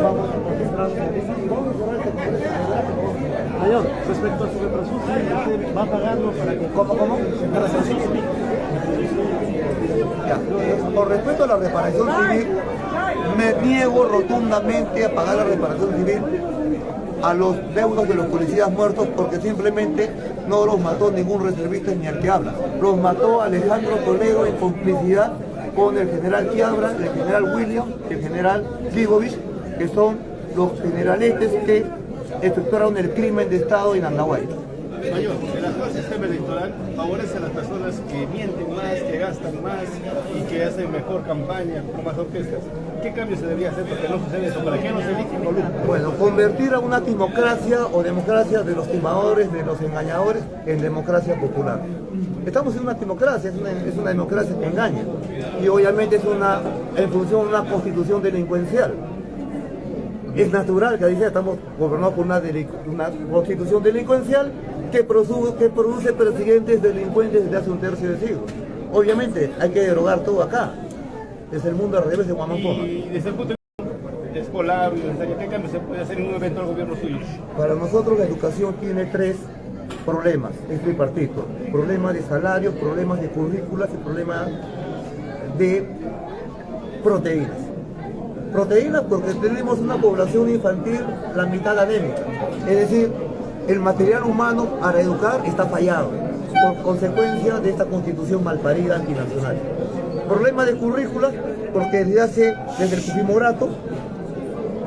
vamos a concentrarnos y vamos a cerrar este Congreso. Mayor, respecto a su reparación civil, ¿usted va a pagarlo para que... ¿Cómo? Reparación civil. Ya. Con respecto a la reparación civil, me niego rotundamente a pagar la reparación civil a los deudos de los policías muertos, porque simplemente no los mató ningún reservista ni al que habla. Los mató Alejandro Toledo en complicidad con el general Quiabra, el general William y el general Ligovich, que son los generaletes que efectuaron el crimen de Estado en Andahuaylas. Mayor, el actual sistema electoral favorece a las personas que mienten más, que gastan más y que hacen mejor campaña, con más orquestas. ¿Qué cambio se debería hacer para que no suceda eso? ¿Para qué no se eligen corruptos? Bueno, convertir a una timocracia o democracia de los timadores, de los engañadores, en democracia popular. Estamos en una democracia, es una democracia que engaña, y obviamente es en función de una constitución delincuencial. Es natural que ahí estamos gobernados por una constitución delincuencial que produce presidentes delincuentes desde hace un tercio de siglo. Obviamente hay que derogar todo acá. Es el mundo al revés de Guamantoma. Y desde el punto de vista escolar, ¿qué cambio se puede hacer en un evento del gobierno suyo? Para nosotros la educación tiene tres problemas, es tripartito. Problemas de salarios, problemas de currículas y problemas de proteínas. Proteínas porque tenemos una población infantil la mitad anémica. Es decir, el material humano para educar está fallado por consecuencia de esta constitución malparida antinacional. Problema de currículas porque desde el Fujimorato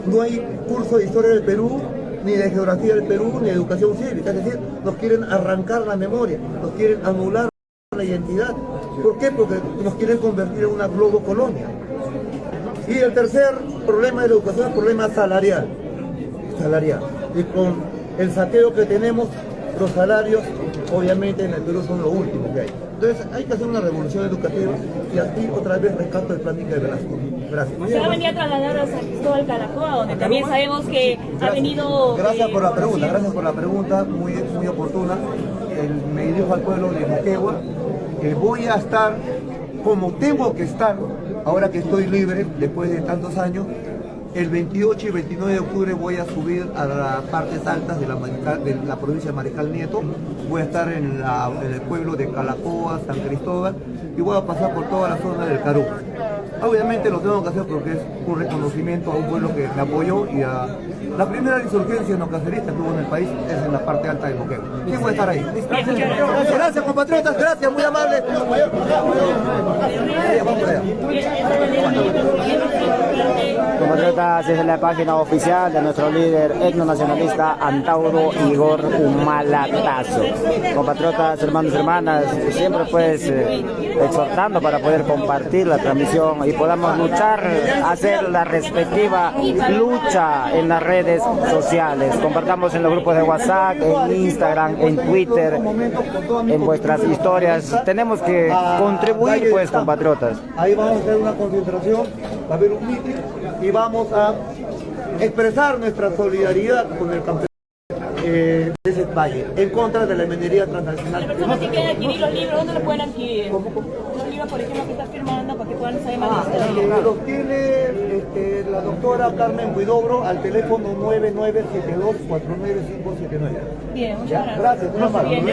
no hay curso de historia del Perú, ni de geografía del Perú, ni de educación cívica. Es decir, nos quieren arrancar la memoria, nos quieren anular la identidad. ¿Por qué? Porque nos quieren convertir en una globocolonia. Y el tercer problema de la educación es el problema salarial. Y con el saqueo que tenemos, los salarios obviamente en el Perú son lo último que hay. Entonces hay que hacer una revolución educativa y aquí otra vez rescato el plan de Velasco. Gracias. Se va a venir a trasladar a San Cristóbal Calacoa, donde también sabemos que ha venido... Gracias por la pregunta, muy oportuna. Me dirijo al pueblo de Moquegua. Voy a estar como tengo que estar, ahora que estoy libre, después de tantos años. El 28 y 29 de octubre voy a subir a las partes altas de la provincia de Mariscal Nieto. Voy a estar en el pueblo de Calacoa, San Cristóbal, y voy a pasar por toda la zona del Carú. Obviamente lo tengo que hacer porque es un reconocimiento a un pueblo que me apoyó y a la primera insurgencia no cacerista que hubo en el país es en la parte alta de Moquegua. Sí, voy a estar ahí. Gracias, compatriotas, gracias, muy amables. Compatriotas, desde la página oficial de nuestro líder etnonacionalista Antauro Igor Humala-Tazo. Compatriotas, hermanos y hermanas, siempre pues exhortando para poder compartir la transmisión y podamos luchar, hacer la respectiva lucha en las redes sociales. Compartamos en los grupos de WhatsApp, en Instagram, en Twitter, en vuestras historias. Tenemos que contribuir pues, compatriotas. Ahí vamos a hacer una concentración, va a haber un meeting y vamos a expresar nuestra solidaridad con el campeón de ese valle, en contra de la minería transnacional. Las personas que quieren adquirir los libros, ¿dónde los pueden adquirir? Los libros, por ejemplo, que está firmando para que puedan saber más de esto. Los tiene la doctora Carmen Huidobro al teléfono 9972-49579. Bien, muchas gracias. Gracias, Bien,